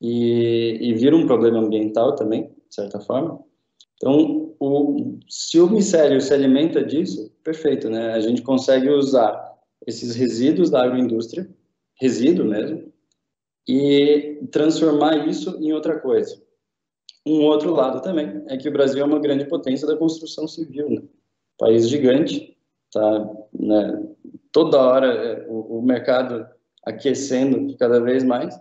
e vira um problema ambiental também, de certa forma. Então, se o micélio se alimenta disso, perfeito, né? A gente consegue usar esses resíduos da agroindústria, resíduo mesmo, e transformar isso em outra coisa. Um outro lado também é que o Brasil é uma grande potência da construção civil, né? País gigante, tá, né? Toda hora o mercado aquecendo cada vez mais.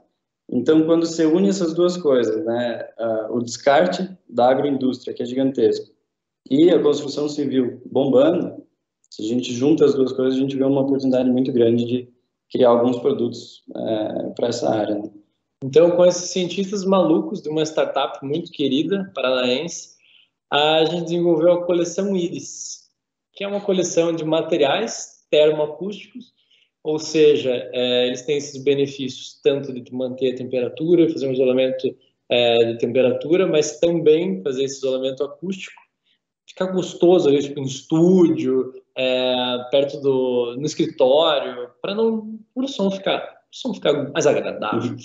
Então, quando você une essas duas coisas, né, o descarte da agroindústria, que é gigantesco, e a construção civil bombando, se a gente junta as duas coisas, a gente vê uma oportunidade muito grande de criar alguns produtos para essa área, né? Então, com esses cientistas malucos de uma startup muito querida, paranaense, a gente desenvolveu a coleção Iris, que é uma coleção de materiais termoacústicos, ou seja, eles têm esses benefícios tanto de manter a temperatura, fazer um isolamento de temperatura, mas também fazer esse isolamento acústico. Fica gostoso ali, tipo, em estúdio, perto no escritório, para o som ficar mais agradável.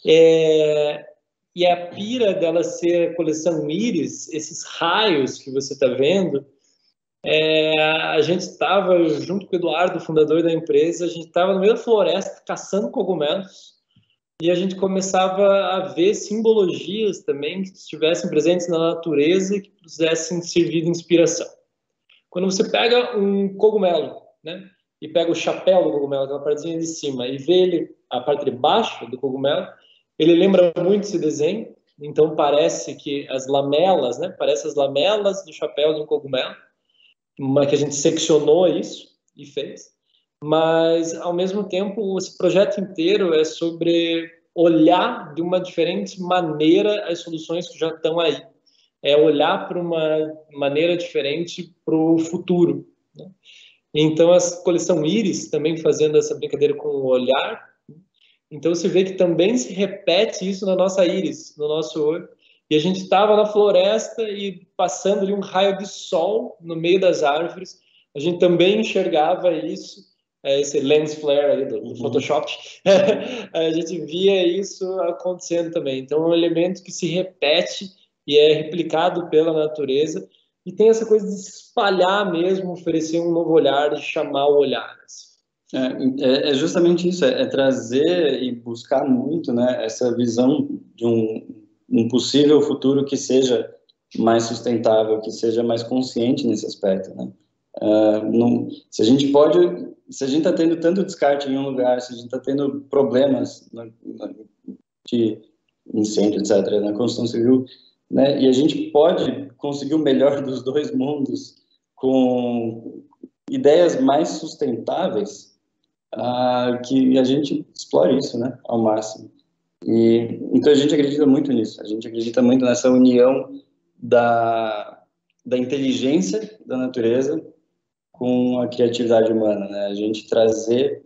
E a pira dela ser a coleção Iris, esses raios que você está vendo, a gente estava, junto com o Eduardo, fundador da empresa, a gente estava no meio da floresta caçando cogumelos e a gente começava a ver simbologias também que estivessem presentes na natureza e que pudessem servir de inspiração. Quando você pega um cogumelo, né, e pega o chapéu do cogumelo, aquela partezinha de cima, e vê a parte de baixo do cogumelo, ele lembra muito esse desenho. Então parece que as lamelas, né, parece as lamelas do chapéu de um cogumelo, que a gente seccionou isso e fez, mas ao mesmo tempo esse projeto inteiro é sobre olhar de uma diferente maneira as soluções que já estão aí, olhar para uma maneira diferente para o futuro, né? Então a coleção Iris também fazendo essa brincadeira com o olhar, então você vê que também se repete isso na nossa íris, no nosso olho. E a gente estava na floresta e passando ali um raio de sol no meio das árvores. A gente também enxergava isso, esse lens flare ali do Photoshop. A gente via isso acontecendo também. Então é um elemento que se repete e é replicado pela natureza. E tem essa coisa de se espalhar mesmo, oferecer um novo olhar e chamar o olhar. É justamente isso, trazer e buscar muito, né, essa visão de um possível futuro que seja mais sustentável, que seja mais consciente nesse aspecto, né? Se a gente está tendo tanto descarte em um lugar, se a gente está tendo problemas de incêndio, etc., na construção civil, né, e a gente pode conseguir o melhor dos dois mundos com ideias mais sustentáveis, que a gente explore isso, né, ao máximo. E então a gente acredita muito nisso. A gente acredita muito nessa união da inteligência da natureza com a criatividade humana, né? A gente trazer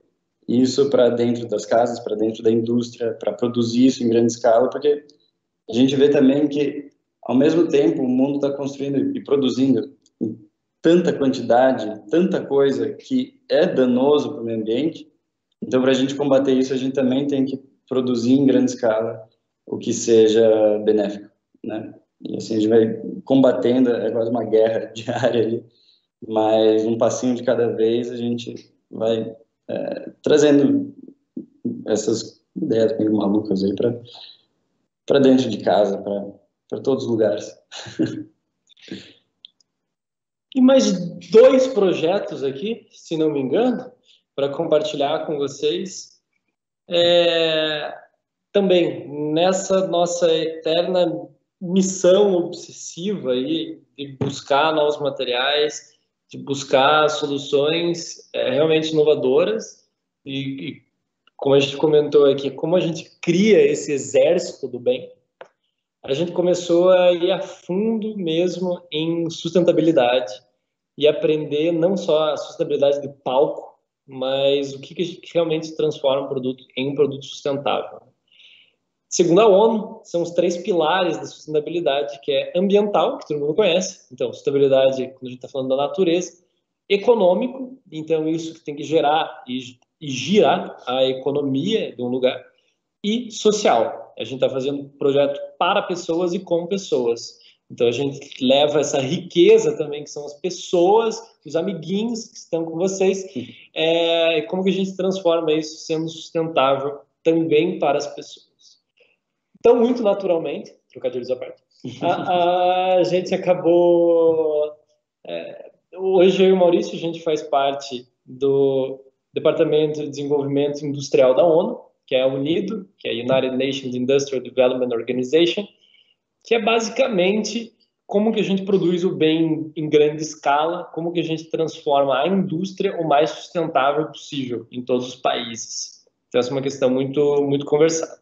isso para dentro das casas, para dentro da indústria, para produzir isso em grande escala, porque a gente vê também que, ao mesmo tempo, o mundo está construindo e produzindo em tanta quantidade, tanta coisa que é danoso para o meio ambiente. Então, para a gente combater isso, a gente também tem que produzir em grande escala o que seja benéfico, né? E assim a gente vai combatendo, é quase uma guerra diária ali, mas um passinho de cada vez a gente vai trazendo essas ideias meio malucas aí para dentro de casa, para todos os lugares. E mais 2 projetos aqui, se não me engano, para compartilhar com vocês. Também, nessa nossa eterna missão obsessiva aí de buscar novos materiais, de buscar soluções realmente inovadoras e, como a gente comentou aqui, como a gente cria esse exército do bem, a gente começou a ir a fundo mesmo em sustentabilidade e aprender não só a sustentabilidade de palco, mas o que realmente transforma um produto em um produto sustentável. Segundo a ONU, são os 3 pilares da sustentabilidade, que é ambiental, que todo mundo conhece, então sustentabilidade, quando a gente está falando da natureza, econômico, então isso que tem que gerar e girar a economia de um lugar, e social. A gente está fazendo um projeto para pessoas e com pessoas. Então a gente leva essa riqueza também, que são as pessoas, os amiguinhos que estão com vocês, e como que a gente transforma isso sendo sustentável também para as pessoas. Então, muito naturalmente, trocadilhos à parte, a gente acabou... hoje eu e o Maurício, a gente faz parte do Departamento de Desenvolvimento Industrial da ONU, que é a UNIDO, que é a United Nations Industrial Development Organization, que é basicamente como que a gente produz o bem em grande escala, como que a gente transforma a indústria o mais sustentável possível em todos os países. Então, essa é uma questão muito, muito conversada.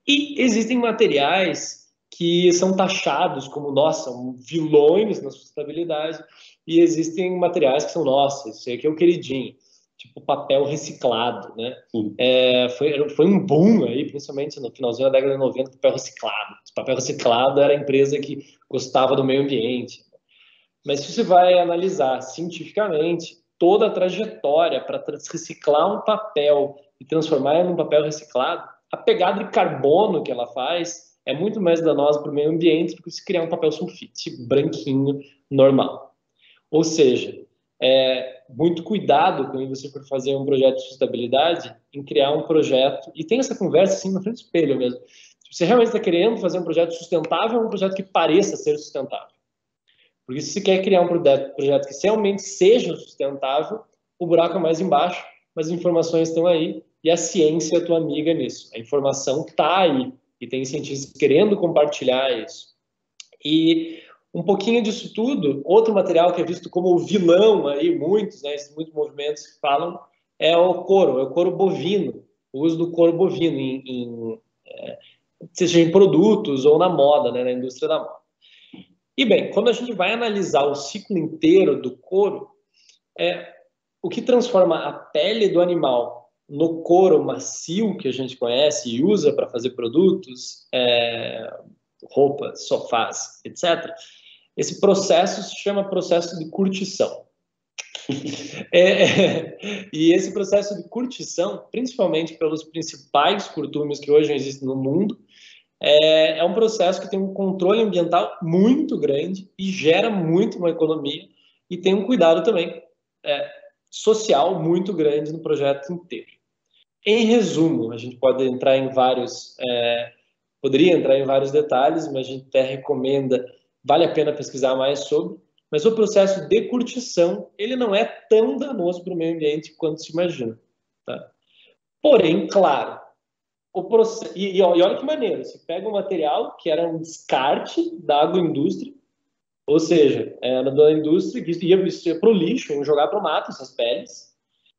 E existem materiais que são taxados como, nossa, são vilões na sustentabilidade, e existem materiais que são, nossa, isso aqui é o queridinho, tipo papel reciclado, né? Foi um boom aí, principalmente no finalzinho da década de 90, papel reciclado. O papel reciclado era a empresa que gostava do meio ambiente. Mas se você vai analisar cientificamente toda a trajetória para reciclar um papel e transformar ele num papel reciclado, a pegada de carbono que ela faz é muito mais danosa para o meio ambiente do que se criar um papel sulfite branquinho normal. Ou seja, muito cuidado quando você for fazer um projeto de sustentabilidade em criar um projeto, e tem essa conversa assim na frente do espelho mesmo. Se você realmente está querendo fazer um projeto sustentável, é um projeto que pareça ser sustentável. Porque se você quer criar um projeto que realmente seja sustentável, o buraco é mais embaixo, mas as informações estão aí e a ciência é a tua amiga nisso. A informação está aí e tem cientistas querendo compartilhar isso. E um pouquinho disso tudo, outro material que é visto como o vilão aí, muitos movimentos que falam, é o couro bovino, o uso do couro bovino seja em produtos ou na moda, né, na indústria da moda. E bem, quando a gente vai analisar o ciclo inteiro do couro, o que transforma a pele do animal no couro macio que a gente conhece e usa para fazer produtos, roupas, sofás, etc., esse processo se chama processo de curtição. E esse processo de curtição, principalmente pelos principais curtumes que hoje existem no mundo, é um processo que tem um controle ambiental muito grande e gera muito uma economia e tem um cuidado também social muito grande no projeto inteiro. Em resumo, a gente pode entrar em poderia entrar em vários detalhes, mas a gente até recomenda, vale a pena pesquisar mais sobre, mas o processo de curtição, ele não é tão danoso para o meio ambiente quanto se imagina. Tá? Porém, claro, e olha que maneiro, você pega um material que era um descarte da agroindústria Ou seja, era da indústria que ia para o lixo, iam jogar para o mato essas peles.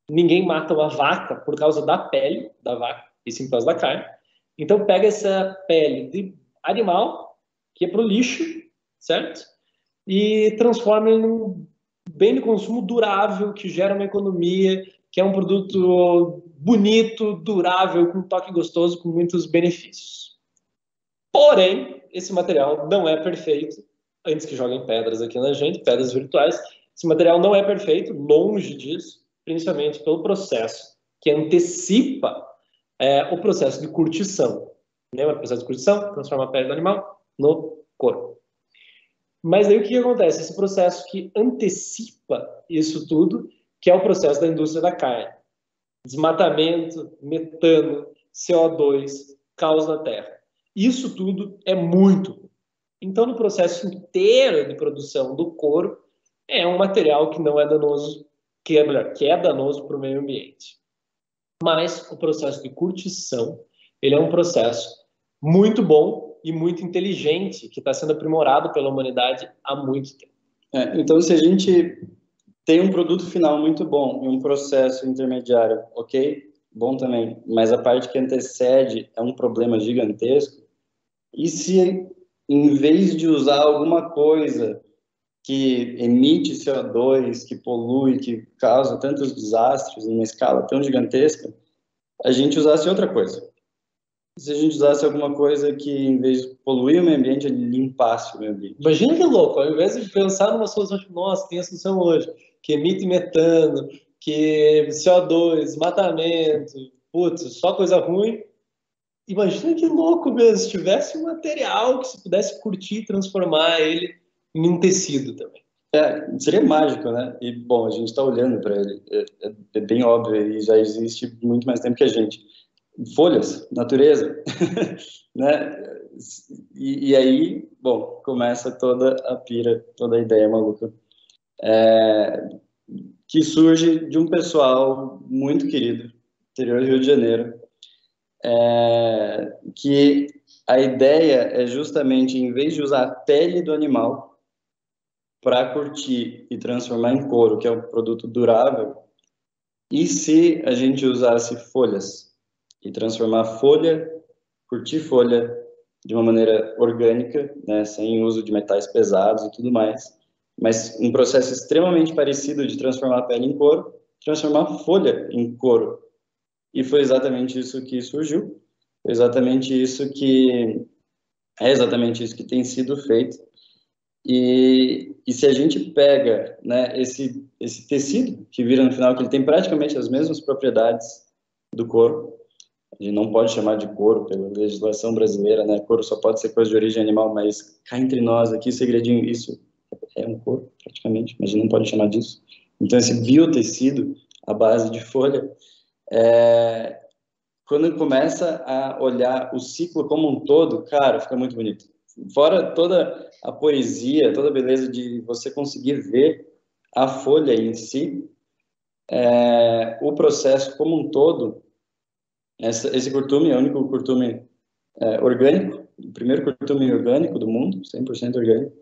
Ninguém mata uma vaca por causa da pele da vaca, e sim por causa da carne. Então pega essa pele de animal, que é para o lixo, certo? E transforma em um bem de consumo durável, que gera uma economia, que é um produto bonito, durável, com um toque gostoso, com muitos benefícios. Porém, esse material não é perfeito. Antes que joguem pedras aqui na gente, pedras virtuais, esse material não é perfeito, longe disso, principalmente pelo processo que antecipa o processo de curtição. Lembra o processo de curtição? Transforma a pele do animal no corpo. Mas aí o que acontece? Esse processo que antecipa isso tudo, que é o processo da indústria da carne. Desmatamento, metano, CO2, caos na terra. Isso tudo é muito. Então, no processo inteiro de produção do couro, é um material que não é danoso, que é danoso para o meio ambiente. Mas o processo de curtição, ele é um processo muito bom e muito inteligente, que está sendo aprimorado pela humanidade há muito tempo. Então, se a gente tem um produto final muito bom e um processo intermediário, ok, bom também, mas a parte que antecede é um problema gigantesco, e se em vez de usar alguma coisa que emite CO2, que polui, que causa tantos desastres numa escala tão gigantesca, a gente usasse outra coisa? Se a gente usasse alguma coisa que, em vez de poluir o meio ambiente, ele limpasse o meio ambiente? Imagina que louco, ao invés de pensar numa solução tipo, nossa, tem a solução hoje, que emite metano, que CO2, desmatamento, putz, só coisa ruim. Imagina que louco mesmo, se tivesse um material que se pudesse curtir e transformar ele em um tecido também. Seria mágico, né? E, bom, a gente está olhando para ele, é bem óbvio, e já existe muito mais tempo que a gente. Folhas, natureza, né? E aí, bom, começa toda a pira, toda a ideia maluca, que surge de um pessoal muito querido, interior do Rio de Janeiro, que a ideia é justamente, em vez de usar a pele do animal para curtir e transformar em couro, que é um produto durável, e se a gente usasse folhas e transformar folha, curtir folha de uma maneira orgânica, né, sem uso de metais pesados e tudo mais, mas um processo extremamente parecido de transformar a pele em couro, transformar folha em couro. E foi exatamente isso que surgiu, foi exatamente isso que é exatamente isso que tem sido feito. E se a gente pega, né, esse tecido que vira no final, que ele tem praticamente as mesmas propriedades do couro, a gente não pode chamar de couro pela legislação brasileira, né? Couro só pode ser coisa de origem animal, mas cá entre nós aqui, segredinho, isso é um couro, praticamente, mas a gente não pode chamar disso. Então, esse biotecido, à base de folha, quando começa a olhar o ciclo como um todo, cara, fica muito bonito. Fora toda a poesia, toda a beleza de você conseguir ver a folha em si, o processo como um todo, esse curtume é o único curtume orgânico, o primeiro curtume orgânico do mundo, 100% orgânico,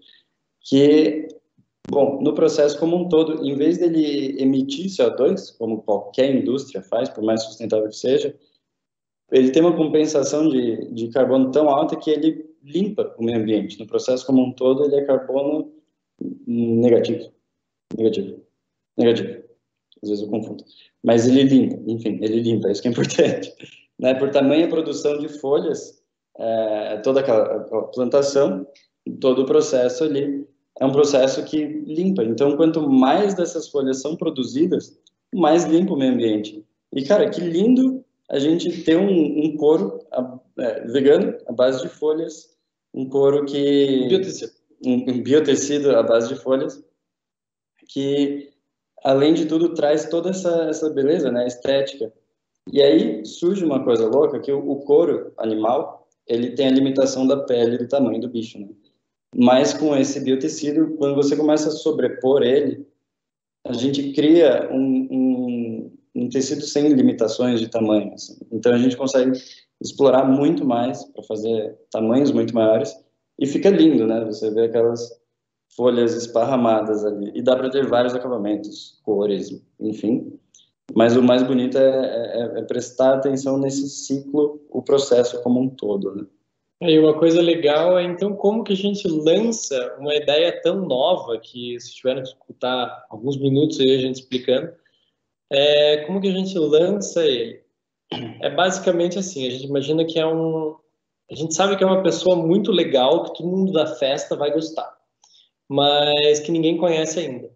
que, bom, no processo como um todo, em vez dele emitir CO2, como qualquer indústria faz, por mais sustentável que seja, ele tem uma compensação de carbono tão alta que ele limpa o meio ambiente. No processo como um todo, ele é carbono negativo. Negativo. Negativo. Às vezes eu confundo. Mas ele limpa, enfim, ele limpa, isso que é importante. Né? Por tamanha produção de folhas, toda aquela plantação, todo o processo ali, é um processo que limpa. Então, quanto mais dessas folhas são produzidas, mais limpa o meio ambiente. E, cara, que lindo a gente ter um couro vegano, à base de folhas, um couro que... Biotecido. Um biotecido à base de folhas, que, além de tudo, traz toda essa beleza, né, estética. E aí surge uma coisa louca, que o couro animal, ele tem a limitação da pele e do tamanho do bicho, né? Mas com esse biotecido, quando você começa a sobrepor ele, a gente cria um tecido sem limitações de tamanho. Assim. Então a gente consegue explorar muito mais para fazer tamanhos muito maiores e fica lindo, né? Você vê aquelas folhas esparramadas ali. E dá para ter vários acabamentos, cores, enfim. Mas o mais bonito é prestar atenção nesse ciclo, o processo como um todo, né? Aí uma coisa legal é, então, como que a gente lança uma ideia tão nova, que se tiver que escutar alguns minutos aí a gente explicando, como que a gente lança ele? É basicamente assim, a gente imagina que a gente sabe que é uma pessoa muito legal, que todo mundo da festa vai gostar, mas que ninguém conhece ainda.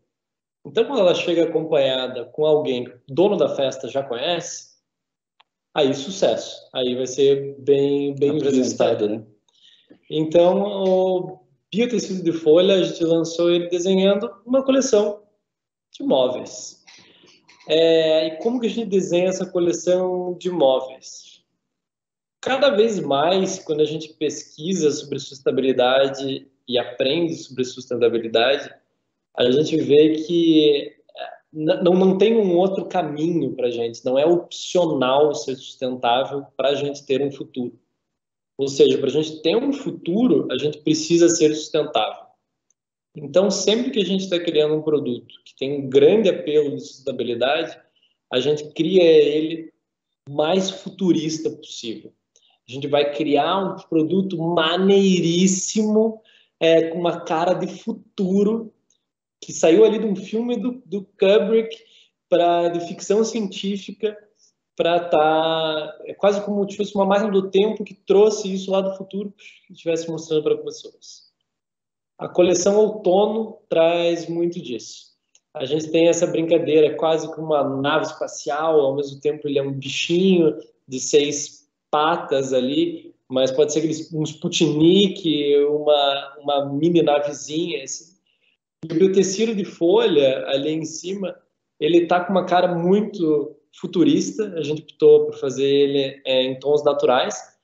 Então, quando ela chega acompanhada com alguém que o dono da festa já conhece, aí sucesso. Aí vai ser bem Apresentado, né? Então, o biotecido de folha, a gente lançou ele desenhando uma coleção de móveis. E como que a gente desenha essa coleção de móveis? Cada vez mais, quando a gente pesquisa sobre sustentabilidade e aprende sobre sustentabilidade, a gente vê que não tem um outro caminho para a gente, não é opcional ser sustentável para a gente ter um futuro. Ou seja, para a gente ter um futuro, a gente precisa ser sustentável. Então, sempre que a gente está criando um produto que tem um grande apelo de sustentabilidade, a gente cria ele mais futurista possível. A gente vai criar um produto maneiríssimo, com uma cara de futuro, que saiu ali de um filme do Kubrick de ficção científica, para estar quase como se fosse uma máquina do tempo que trouxe isso lá do futuro e estivesse mostrando para as pessoas. A coleção Outono traz muito disso. A gente tem essa brincadeira quase como uma nave espacial, ao mesmo tempo ele é um bichinho de 6 patas ali, mas pode ser um Sputnik, uma mini navezinha. Assim. E o biotecido de folha ali em cima, ele tá com uma cara muito futurista. A gente optou por fazer ele em tons naturais.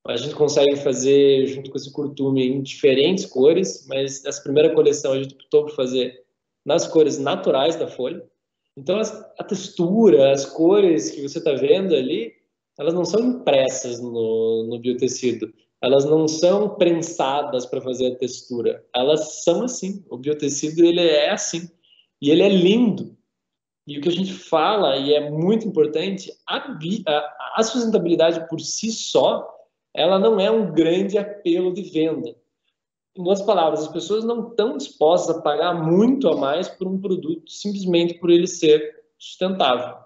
A gente consegue fazer junto com esse curtume em diferentes cores, mas nessa primeira coleção a gente optou por fazer nas cores naturais da folha. Então a textura, as cores que você está vendo ali, elas não são impressas no biotecido. Elas não são prensadas para fazer a textura. Elas são assim. O biotecido ele é assim. E ele é lindo. E o que a gente fala, e é muito importante, a sustentabilidade por si só, ela não é um grande apelo de venda. Em outras palavras, as pessoas não estão dispostas a pagar muito a mais por um produto simplesmente por ele ser sustentável.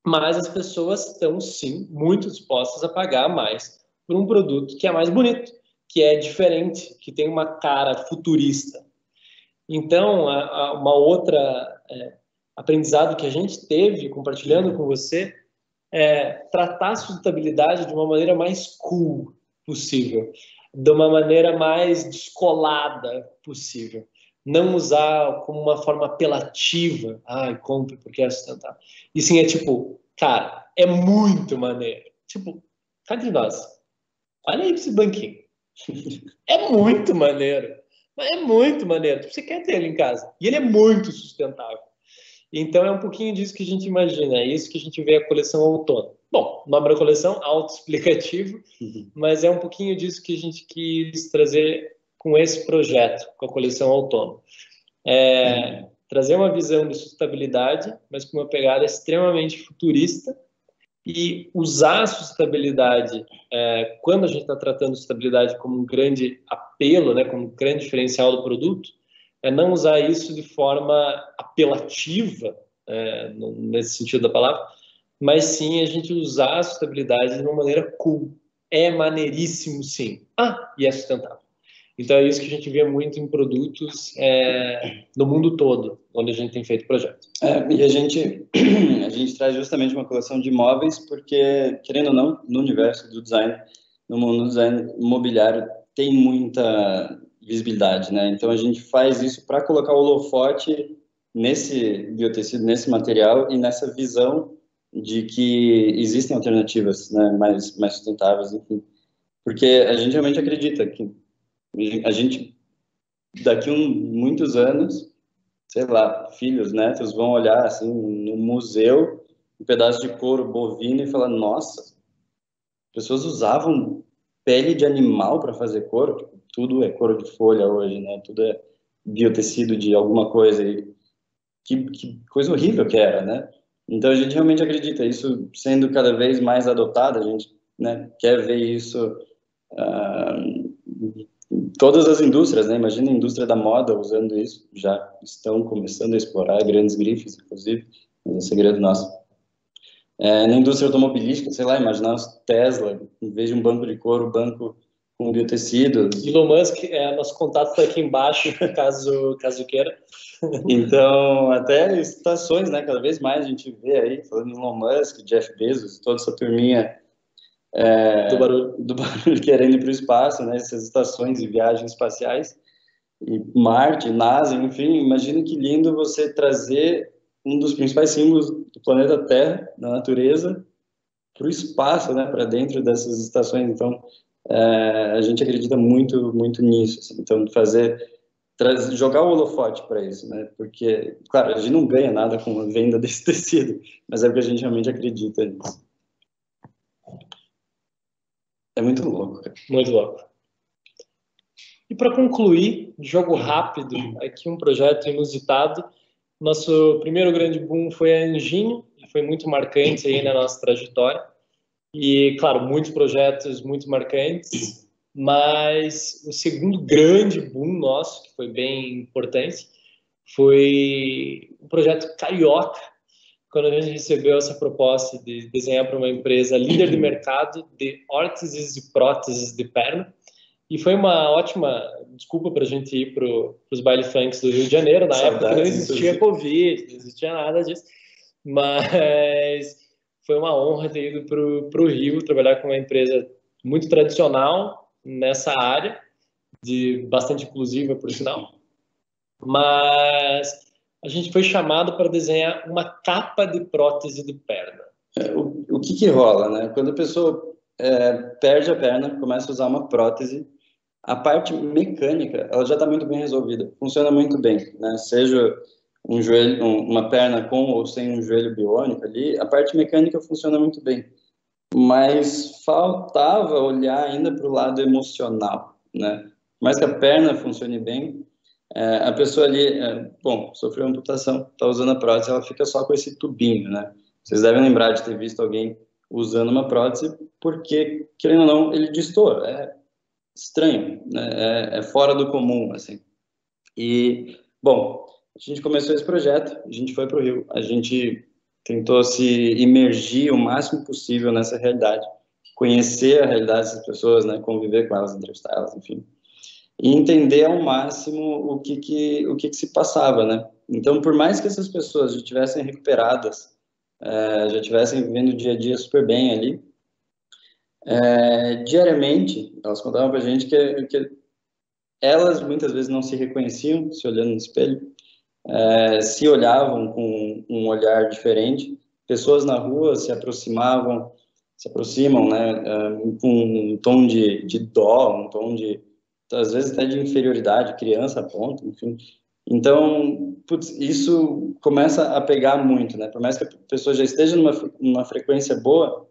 Mas as pessoas estão, sim, muito dispostas a pagar mais por um produto que é mais bonito, que é diferente, que tem uma cara futurista. Então, uma outra aprendizado que a gente teve compartilhando com você é tratar a sustentabilidade de uma maneira mais cool possível, de uma maneira mais descolada possível. Não usar como uma forma apelativa, compre porque é sustentável. E sim, é tipo, cara, é muito maneiro. Tipo, cá entre nós, olha aí pra esse banquinho. É muito maneiro. Mas é muito maneiro. Você quer ter ele em casa. E ele é muito sustentável. Então é um pouquinho disso que a gente imagina, é isso que a gente vê a coleção outono. Bom, o nome da coleção, autoexplicativo, mas é um pouquinho disso que a gente quis trazer com esse projeto, com a coleção outono. Trazer uma visão de sustentabilidade, mas com uma pegada extremamente futurista, e usar a sustentabilidade, quando a gente está tratando sustentabilidade como um grande apelo, né, como um grande diferencial do produto, não usar isso de forma apelativa, nesse sentido da palavra, mas sim a gente usar a sustentabilidade de uma maneira cool. É maneiríssimo, sim. E é sustentável. Então é isso que a gente vê muito em produtos no mundo todo, onde a gente tem feito projetos. E a gente traz justamente uma coleção de imóveis, porque, querendo ou não, no universo do design, no mundo do design imobiliário, tem muita visibilidade, né? Então a gente faz isso para colocar o holofote nesse biotecido, nesse material e nessa visão de que existem alternativas, né, mais sustentáveis, enfim. Porque a gente realmente acredita que a gente, daqui muitos anos, sei lá, filhos, netos vão olhar assim no museu um pedaço de couro bovino e falar: nossa, pessoas usavam pele de animal para fazer couro. Tudo é couro de folha hoje, né? Tudo biotecido de alguma coisa, e que coisa horrível que era, né? Então a gente realmente acredita, isso sendo cada vez mais adotado, a gente, né, quer ver isso em todas as indústrias, né? Imagina a indústria da moda usando isso, já estão começando a explorar grandes grifes, inclusive, mas é segredo nosso. Na indústria automobilística, sei lá, imaginar os Tesla, em vez de um banco de couro, banco com biotecido. Elon Musk, nosso contato está aqui embaixo, caso queira. Então, até estações, né? Cada vez mais a gente vê aí, falando em Elon Musk, Jeff Bezos, toda essa turminha do barulho querendo ir para o espaço, né? Essas estações de viagens espaciais, e Marte, NASA, enfim, imagina que lindo você trazer um dos principais símbolos do planeta Terra, da natureza, para o espaço, né? Para dentro dessas estações. Então, a gente acredita muito, muito nisso. Assim. Então, jogar o holofote para isso, né? Porque, claro, a gente não ganha nada com a venda desse tecido, mas é porque a gente realmente acredita nisso. É muito louco, cara. Muito louco. E para concluir, jogo rápido, aqui um projeto inusitado. Nosso primeiro grande boom foi a Anjinho, e foi muito marcante aí na nossa trajetória. E, claro, muitos projetos muito marcantes, mas o segundo grande boom nosso, que foi bem importante, foi o projeto Carioca, quando a gente recebeu essa proposta de desenhar para uma empresa líder de mercado de órteses e próteses de perna. E foi uma ótima desculpa para a gente ir para os baile funks do Rio de Janeiro, na época que não existia Covid, não existia nada disso, mas foi uma honra ter ido para o Rio, trabalhar com uma empresa muito tradicional nessa área, bastante inclusiva, por sinal, mas a gente foi chamado para desenhar uma capa de prótese de perna. O que rola, né? Quando a pessoa perde a perna, começa a usar uma prótese, a parte mecânica, ela já está muito bem resolvida, funciona muito bem, né? Seja um joelho, uma perna com ou sem um joelho biônico ali, a parte mecânica funciona muito bem. Mas faltava olhar ainda para o lado emocional, né? Mas que a perna funcione bem, a pessoa ali, sofreu amputação, está usando a prótese, ela fica só com esse tubinho, né? Vocês devem lembrar de ter visto alguém usando uma prótese porque, querendo ou não, ele destoa. É estranho, né? É fora do comum, assim. E, bom, a gente começou esse projeto, a gente foi para o Rio, a gente tentou se imergir o máximo possível nessa realidade, conhecer a realidade dessas pessoas, né? Conviver com elas, entrevistar elas, enfim. E entender ao máximo o que se passava, né? Então, por mais que essas pessoas já estivessem recuperadas, já estivessem vivendo o dia a dia super bem ali, diariamente, elas contavam pra gente que elas muitas vezes não se reconheciam se olhando no espelho, se olhavam com um olhar diferente, pessoas na rua se aproximam, né, com um tom de dó, um tom de, às vezes até de inferioridade, criança aponta, enfim. Então, putz, isso começa a pegar muito, né? Por mais que a pessoa já esteja numa frequência boa,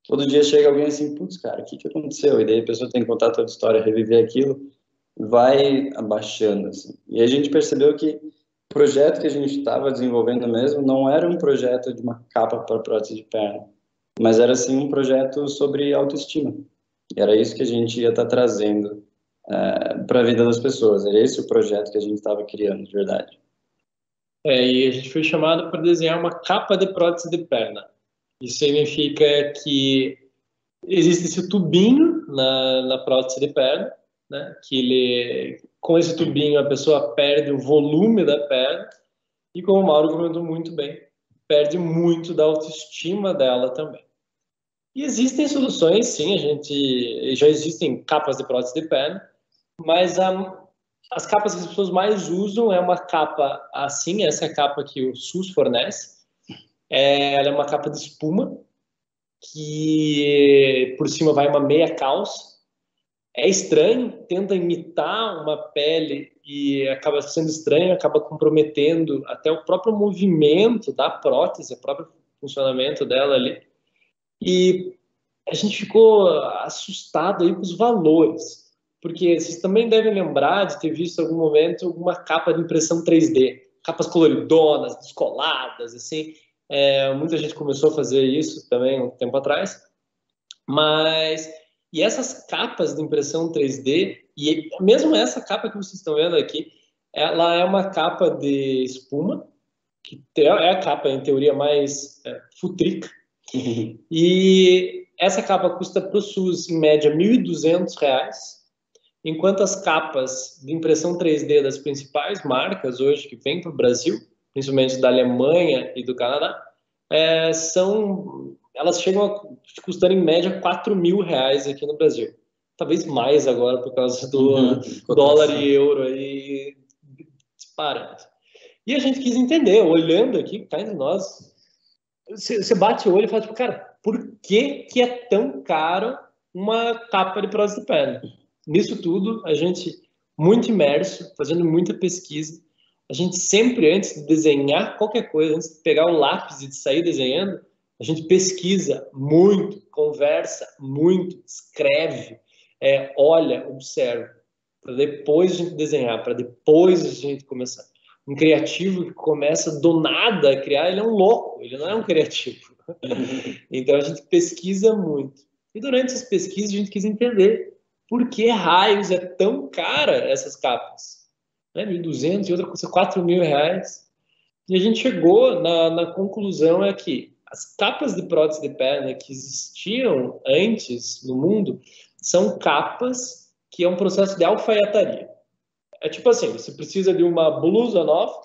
todo dia chega alguém assim, putz, cara, o que aconteceu? E daí a pessoa tem que contar toda a história, reviver aquilo, vai abaixando, assim. E a gente percebeu que o projeto que a gente estava desenvolvendo mesmo não era um projeto de uma capa para prótese de perna, mas era, assim, um projeto sobre autoestima. E era isso que a gente ia estar trazendo para a vida das pessoas. Era esse o projeto que a gente estava criando, de verdade. E a gente foi chamado para desenhar uma capa de prótese de perna. Isso significa que existe esse tubinho na prótese de perna, né? Que com esse tubinho a pessoa perde o volume da perna e, como o Mauro comentou muito bem, perde muito da autoestima dela também. E existem soluções, sim, já existem capas de prótese de perna, mas as capas que as pessoas mais usam é uma capa assim, essa é a capa que o SUS fornece. Ela é uma capa de espuma, que por cima vai uma meia calça. É estranho, tenta imitar uma pele e acaba sendo estranho, acaba comprometendo até o próprio movimento da prótese, o próprio funcionamento dela ali. E a gente ficou assustado aí com os valores, porque vocês também devem lembrar de ter visto em algum momento uma capa de impressão 3D, capas coloridonas, descoladas, assim. Muita gente começou a fazer isso também um tempo atrás, e essas capas de impressão 3D, e mesmo essa capa que vocês estão vendo aqui, ela é uma capa de espuma, que é a capa, em teoria, mais futrica. E essa capa custa para o SUS, em média, R$ 1.200, enquanto as capas de impressão 3D das principais marcas hoje que vêm para o Brasil, principalmente da Alemanha e do Canadá, elas chegam a custar em média R$ 4.000 aqui no Brasil. Talvez mais agora por causa do dólar e euro aí disparando. E a gente quis entender, olhando aqui, cá entre nós, você bate o olho e fala, tipo, cara, por que é tão caro uma capa de prótese de perna? Nisso tudo, a gente, muito imerso, fazendo muita pesquisa, a gente sempre, antes de desenhar qualquer coisa, antes de pegar o lápis e de sair desenhando, a gente pesquisa muito, conversa muito, escreve, olha, observa, para depois a gente desenhar, para depois a gente começar. Um criativo que começa do nada a criar, ele é um louco, ele não é um criativo. Então a gente pesquisa muito. E durante essas pesquisas a gente quis entender por que raios é tão cara essas capas. Né? 1.200 e outra custa R$ 4.000. E a gente chegou na conclusão que as capas de prótese de perna que existiam antes no mundo são capas que é um processo de alfaiataria. É tipo assim, você precisa de uma blusa nova,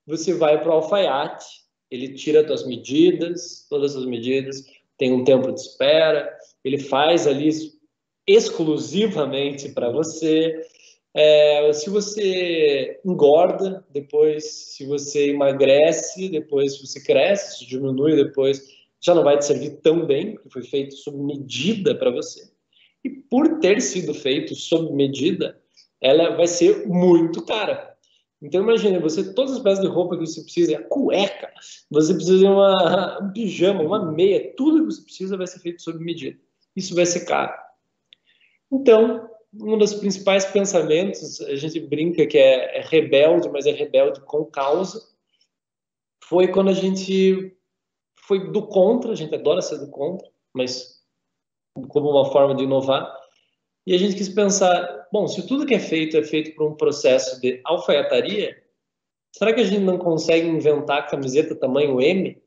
você vai para o alfaiate, ele tira as tuas medidas, todas as medidas, tem um tempo de espera, ele faz ali exclusivamente para você. Se você engorda, depois se você emagrece, depois se você cresce, se diminui, depois já não vai te servir tão bem, porque foi feito sob medida para você. E por ter sido feito sob medida, ela vai ser muito cara. Então imagine, todas as peças de roupa que você precisa, a cueca, você precisa de um pijama, uma meia, tudo que você precisa vai ser feito sob medida. Isso vai ser caro. Então, um dos principais pensamentos, a gente brinca que é rebelde, mas é rebelde com causa, foi quando a gente foi do contra, a gente adora ser do contra, mas como uma forma de inovar. E a gente quis pensar, bom, se tudo que é feito por um processo de alfaiataria, será que a gente não consegue inventar camiseta tamanho M?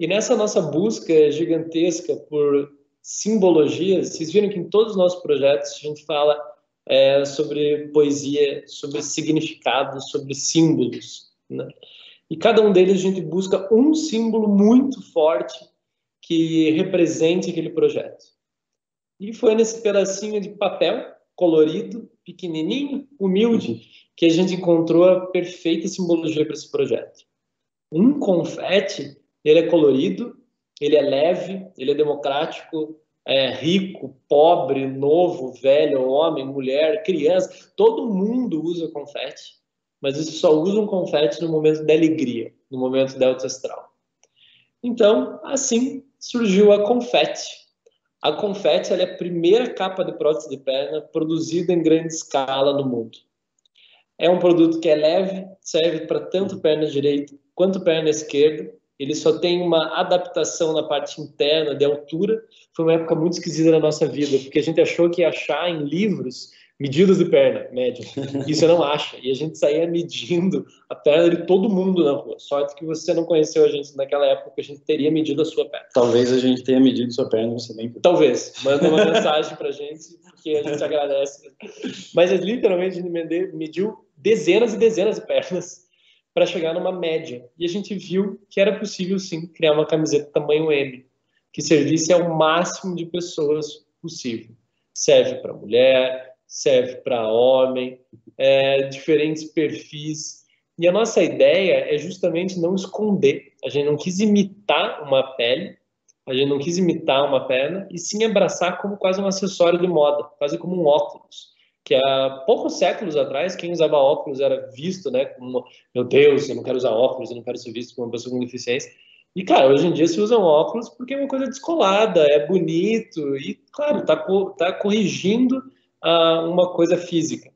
E nessa nossa busca gigantesca por simbologias, vocês viram que em todos os nossos projetos a gente fala sobre poesia, sobre significado, sobre símbolos, né? E cada um deles a gente busca um símbolo muito forte que represente aquele projeto. E foi nesse pedacinho de papel colorido, pequenininho, humilde, que a gente encontrou a perfeita simbologia para esse projeto. Um confete, ele é colorido, ele é leve, ele é democrático, rico, pobre, novo, velho, homem, mulher, criança, todo mundo usa confete, mas você só usa um confete no momento da alegria, no momento da alto astral. Então, assim surgiu a confete. A confete ela é a primeira capa de prótese de perna produzida em grande escala no mundo. É um produto que é leve, serve para tanto perna direita quanto perna esquerda. Ele só tem uma adaptação na parte interna de altura. Foi uma época muito esquisita na nossa vida, porque a gente achou que ia achar em livros medidas de perna média. Isso não acha. E a gente saía medindo a perna de todo mundo na rua. Sorte que você não conheceu a gente naquela época, que a gente teria medido a sua perna. Talvez a gente tenha medido sua perna, você nem... Talvez. Manda uma mensagem pra gente, porque a gente agradece. Mas literalmente a gente mediu dezenas e dezenas de pernas para chegar numa média. E a gente viu que era possível, sim, criar uma camiseta tamanho M, que servisse ao máximo de pessoas possível. Serve para mulher, serve para homem, diferentes perfis. E a nossa ideia é justamente não esconder. A gente não quis imitar uma pele, a gente não quis imitar uma perna, e sim abraçar como quase um acessório de moda, quase como um óculos. Que há poucos séculos atrás, quem usava óculos era visto, né, como, meu Deus, eu não quero usar óculos, eu não quero ser visto como uma pessoa com deficiência. E, cara, hoje em dia se usam óculos porque é uma coisa descolada, é bonito, e, claro, tá corrigindo uma coisa física.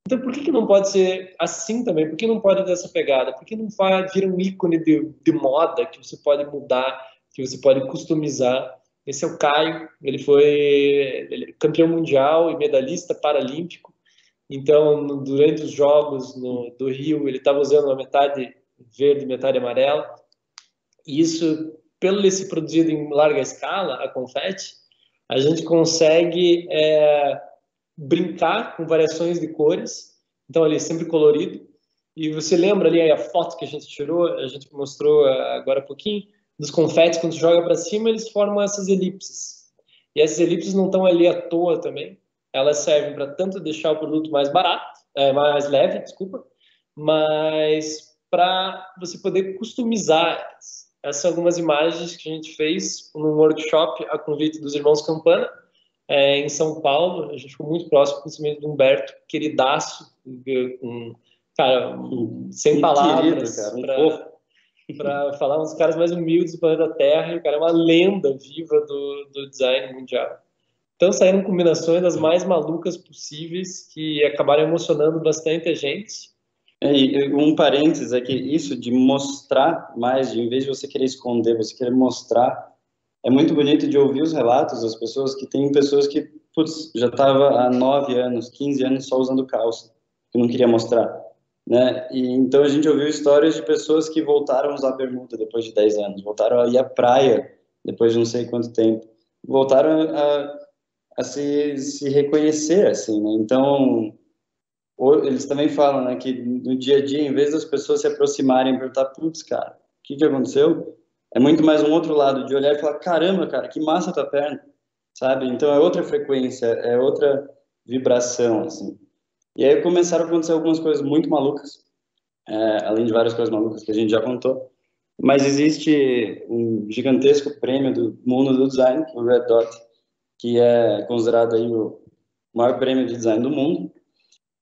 Então, por que não pode ser assim também? Por que não pode ter essa pegada? Por que não vira um ícone de moda que você pode mudar, que você pode customizar? Esse é o Caio, ele é campeão mundial e medalhista paralímpico. Então, durante os Jogos do Rio, ele estava usando uma metade verde, metade amarela. E isso, pelo ele ser produzido em larga escala, a confete, a gente consegue brincar com variações de cores. Então, ele é sempre colorido. E você lembra ali a foto que a gente tirou, a gente mostrou agora há pouquinho, dos confetes, quando você joga para cima, eles formam essas elipses. E essas elipses não estão ali à toa também. Elas servem para tanto deixar o produto mais barato, mais leve, desculpa, mas para você poder customizar. Essas são algumas imagens que a gente fez num workshop a convite dos irmãos Campana, em São Paulo. A gente ficou muito próximo, principalmente do Humberto, queridaço, cara, sem palavras para falar, um dos caras mais humildes do planeta Terra, e o cara é uma lenda viva do design mundial. Então saíram combinações das mais malucas possíveis que acabaram emocionando bastante a gente. E um parênteses é que isso de mostrar mais, em vez de você querer esconder, você querer mostrar, é muito bonito de ouvir os relatos das pessoas, que tem pessoas que, putz, já estava há 9 anos, 15 anos só usando calça, que não queria mostrar, né? E então a gente ouviu histórias de pessoas que voltaram a usar bermuda depois de 10 anos, voltaram a ir à praia depois de não sei quanto tempo, voltaram a se reconhecer, assim, né? Então, eles também falam, né, que no dia a dia, em vez das pessoas se aproximarem e perguntar, putz, cara, o que aconteceu? É muito mais um outro lado de olhar e falar, caramba, cara, que massa a tua perna, sabe? Então é outra frequência, é outra vibração, assim. E aí começaram a acontecer algumas coisas muito malucas, além de várias coisas malucas que a gente já contou, mas existe um gigantesco prêmio do mundo do design, o Red Dot, que é considerado aí o maior prêmio de design do mundo.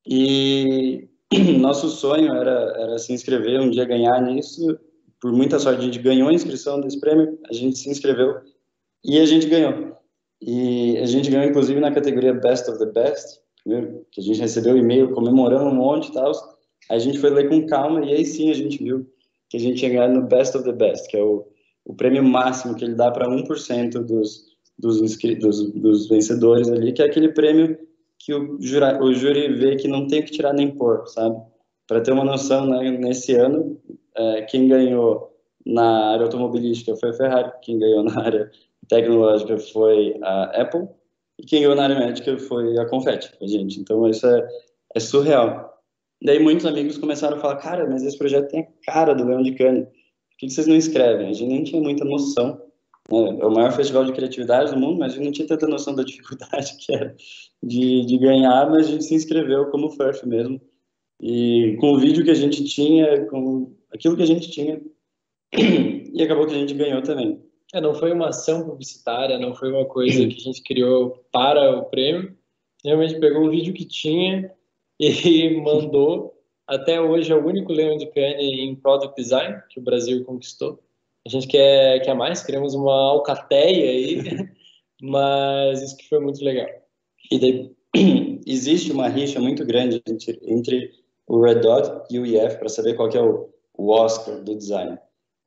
E nosso sonho era se inscrever, um dia ganhar nisso. Por muita sorte, a gente ganhou a inscrição desse prêmio, a gente se inscreveu e a gente ganhou. E a gente ganhou, inclusive, na categoria Best of the Best, primeiro que a gente recebeu um e-mail comemorando um monte e tal. A gente foi ler com calma e aí sim a gente viu que a gente tinha ganhado no Best of the Best, que é o prêmio máximo que ele dá para 1% dos vencedores ali, que é aquele prêmio que o júri vê que não tem que tirar nem pôr, sabe? Para ter uma noção, né, nesse ano, quem ganhou na área automobilística foi a Ferrari, quem ganhou na área tecnológica foi a Apple, e quem ganhou na área médica foi a Confetti, a gente. Então, isso é surreal. Daí, muitos amigos começaram a falar, cara, mas esse projeto tem a cara do Leão de Cane. Por que vocês não escrevem? A gente nem tinha muita noção. É o maior festival de criatividade do mundo, mas a gente não tinha tanta noção da dificuldade que era de ganhar, mas a gente se inscreveu como FURF mesmo. E com o vídeo que a gente tinha, com aquilo que a gente tinha, e acabou que a gente ganhou também. Não foi uma ação publicitária, não foi uma coisa que a gente criou para o prêmio. Realmente pegou o vídeo que tinha e mandou. Até hoje é o único Leão de Cane em Product Design que o Brasil conquistou. A gente quer mais, queremos uma alcateia aí, mas isso que foi muito legal. E daí, existe uma rixa muito grande entre o Red Dot e o IF para saber qual que é o Oscar do design.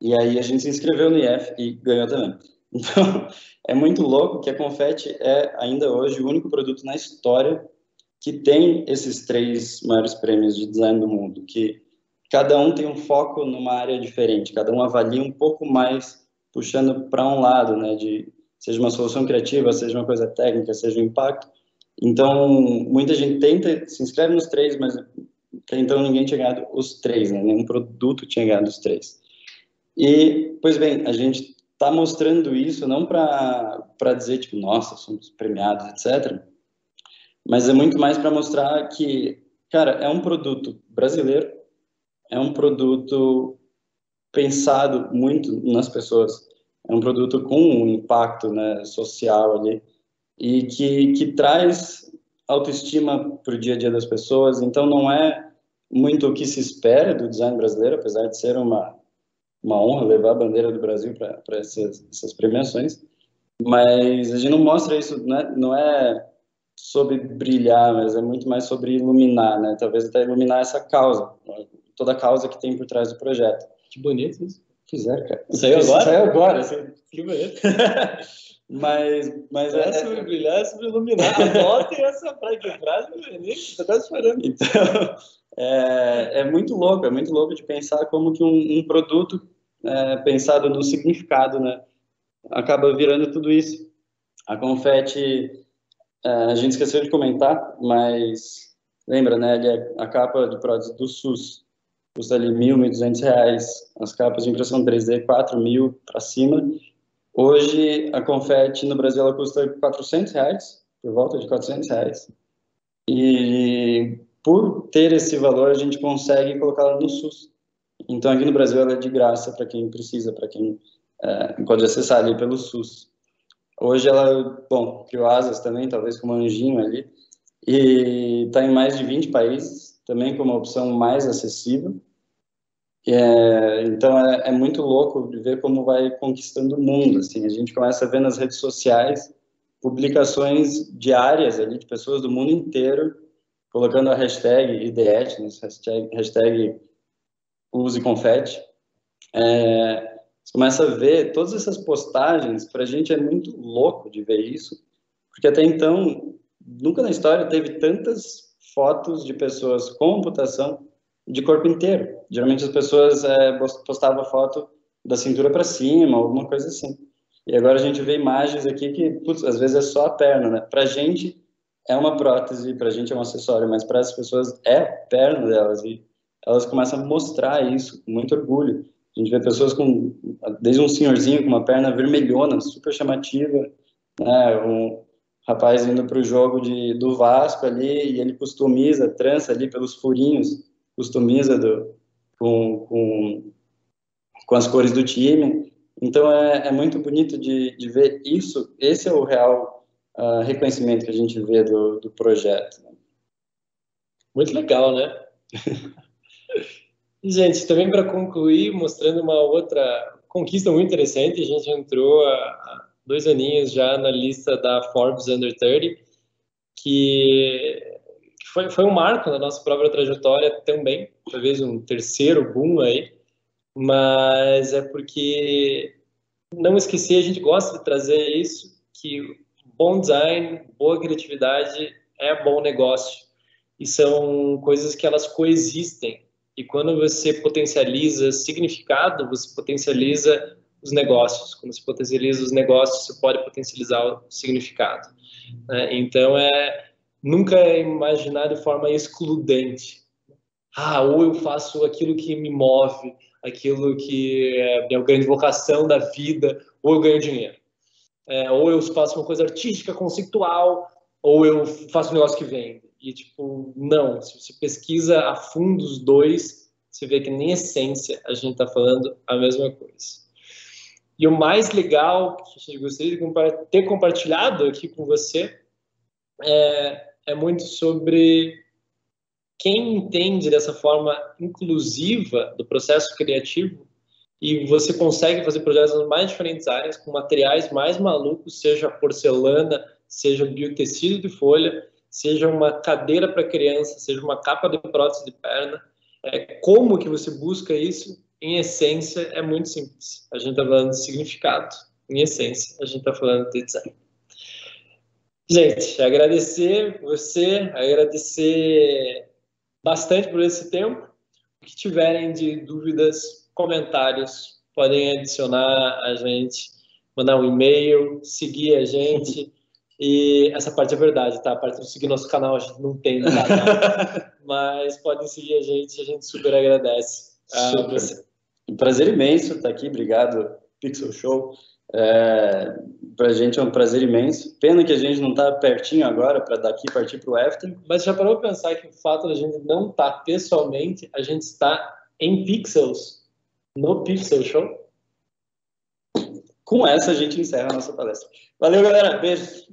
E aí a gente se inscreveu no IF e ganhou também. Então, é muito louco que a Confetti é ainda hoje o único produto na história que tem esses 3 maiores prêmios de design do mundo, que cada um tem um foco numa área diferente, cada um avalia um pouco mais puxando para um lado, né, seja uma solução criativa, seja uma coisa técnica, seja um impacto. Então, muita gente se inscreve nos 3, mas até então ninguém tinha ganhado os 3, né? Nenhum produto tinha ganhado os 3. E, pois bem, a gente está mostrando isso não para dizer, tipo, nossa, somos premiados, etc., mas é muito mais para mostrar que, cara, é um produto brasileiro, é um produto pensado muito nas pessoas, é um produto com um impacto, né, social ali, e que traz autoestima para o dia a dia das pessoas. Então, não é muito o que se espera do design brasileiro, apesar de ser uma honra levar a bandeira do Brasil para essas premiações, mas a gente não mostra isso, não é sobre brilhar, mas é muito mais sobre iluminar, né? Talvez até iluminar essa causa, toda a causa que tem por trás do projeto. Que bonito isso. Fizeram, cara. Saiu agora? Saiu agora, assim. Que bonito. mas é sobre brilhar, é sobre iluminar. Anotem essa frase, tô quase chorando. Então, é muito louco de pensar como que um produto pensado no significado, né, acaba virando tudo isso. A Confetti, a gente esqueceu de comentar, mas lembra, né, a capa de prótese do SUS custa ali R$ 1.000, R$ 1.200, as capas de impressão 3D, R$ 4.000 para cima. Hoje, a Confetti no Brasil ela custa R$ 400, por volta de R$ 400. E por ter esse valor, a gente consegue colocá-la no SUS. Então, aqui no Brasil, ela é de graça para quem precisa, para quem pode acessar ali pelo SUS. Hoje, ela, bom, criou asas também, talvez como um anjinho ali, e está em mais de 20 países, também com uma opção mais acessível. Então, é muito louco de ver como vai conquistando o mundo. Assim, a gente começa a ver nas redes sociais publicações diárias ali de pessoas do mundo inteiro colocando a hashtag #IDEAT, hashtag use confete. Você começa a ver todas essas postagens, para a gente é muito louco de ver isso, porque até então, nunca na história teve tantas fotos de pessoas com amputação de corpo inteiro. Geralmente as pessoas postavam foto da cintura para cima, alguma coisa assim. E agora a gente vê imagens aqui que, putz, às vezes é só a perna, né? Pra gente é uma prótese, pra gente é um acessório, mas para as pessoas é a perna delas, e elas começam a mostrar isso com muito orgulho. A gente vê pessoas com, desde um senhorzinho com uma perna vermelhona, super chamativa, né? Um rapaz indo para o jogo do Vasco ali, e ele customiza, trança ali pelos furinhos, customiza com as cores do time. Então, é muito bonito de ver isso. Esse é o real reconhecimento que a gente vê do projeto. Muito legal, né? Gente, também para concluir, mostrando uma outra conquista muito interessante, a gente entrou há 2 aninhos já na lista da Forbes Under 30, que foi um marco na nossa própria trajetória também, talvez um terceiro boom aí, mas é porque, não esquecer, a gente gosta de trazer isso, que bom design, boa criatividade é bom negócio, e são coisas que elas coexistem. E quando você potencializa significado, você potencializa os negócios. Quando você potencializa os negócios, você pode potencializar o significado. Então, nunca imaginar de forma excludente. Ou eu faço aquilo que me move, aquilo que é a grande vocação da vida, ou eu ganho dinheiro. Ou eu faço uma coisa artística, conceitual, ou eu faço um negócio que vende. E, tipo, não. Se você pesquisa a fundo os dois, você vê que, em essência, a gente está falando a mesma coisa. E o mais legal que eu gostaria de ter compartilhado aqui com você é muito sobre quem entende dessa forma inclusiva do processo criativo, e você consegue fazer projetos nas mais diferentes áreas, com materiais mais malucos, seja porcelana, seja biotecido de folha, seja uma cadeira para criança, seja uma capa de prótese de perna. Como que você busca isso? Em essência, é muito simples. A gente está falando de significado. Em essência, a gente está falando de design. Gente, agradecer você, agradecer bastante por esse tempo. O que tiverem de dúvidas, comentários, podem adicionar a gente, mandar um e-mail, seguir a gente. E essa parte é verdade, tá? A parte de seguir nosso canal a gente não tem no canal, mas podem seguir a gente super agradece. Super. Um prazer imenso estar aqui, obrigado, Pixel Show. Para a gente é um prazer imenso. Pena que a gente não está pertinho agora para daqui partir para o after. Mas já parou para pensar que o fato de a gente não estar pessoalmente, a gente está em pixels no Pixel Show? Com essa a gente encerra a nossa palestra. Valeu, galera. Beijo.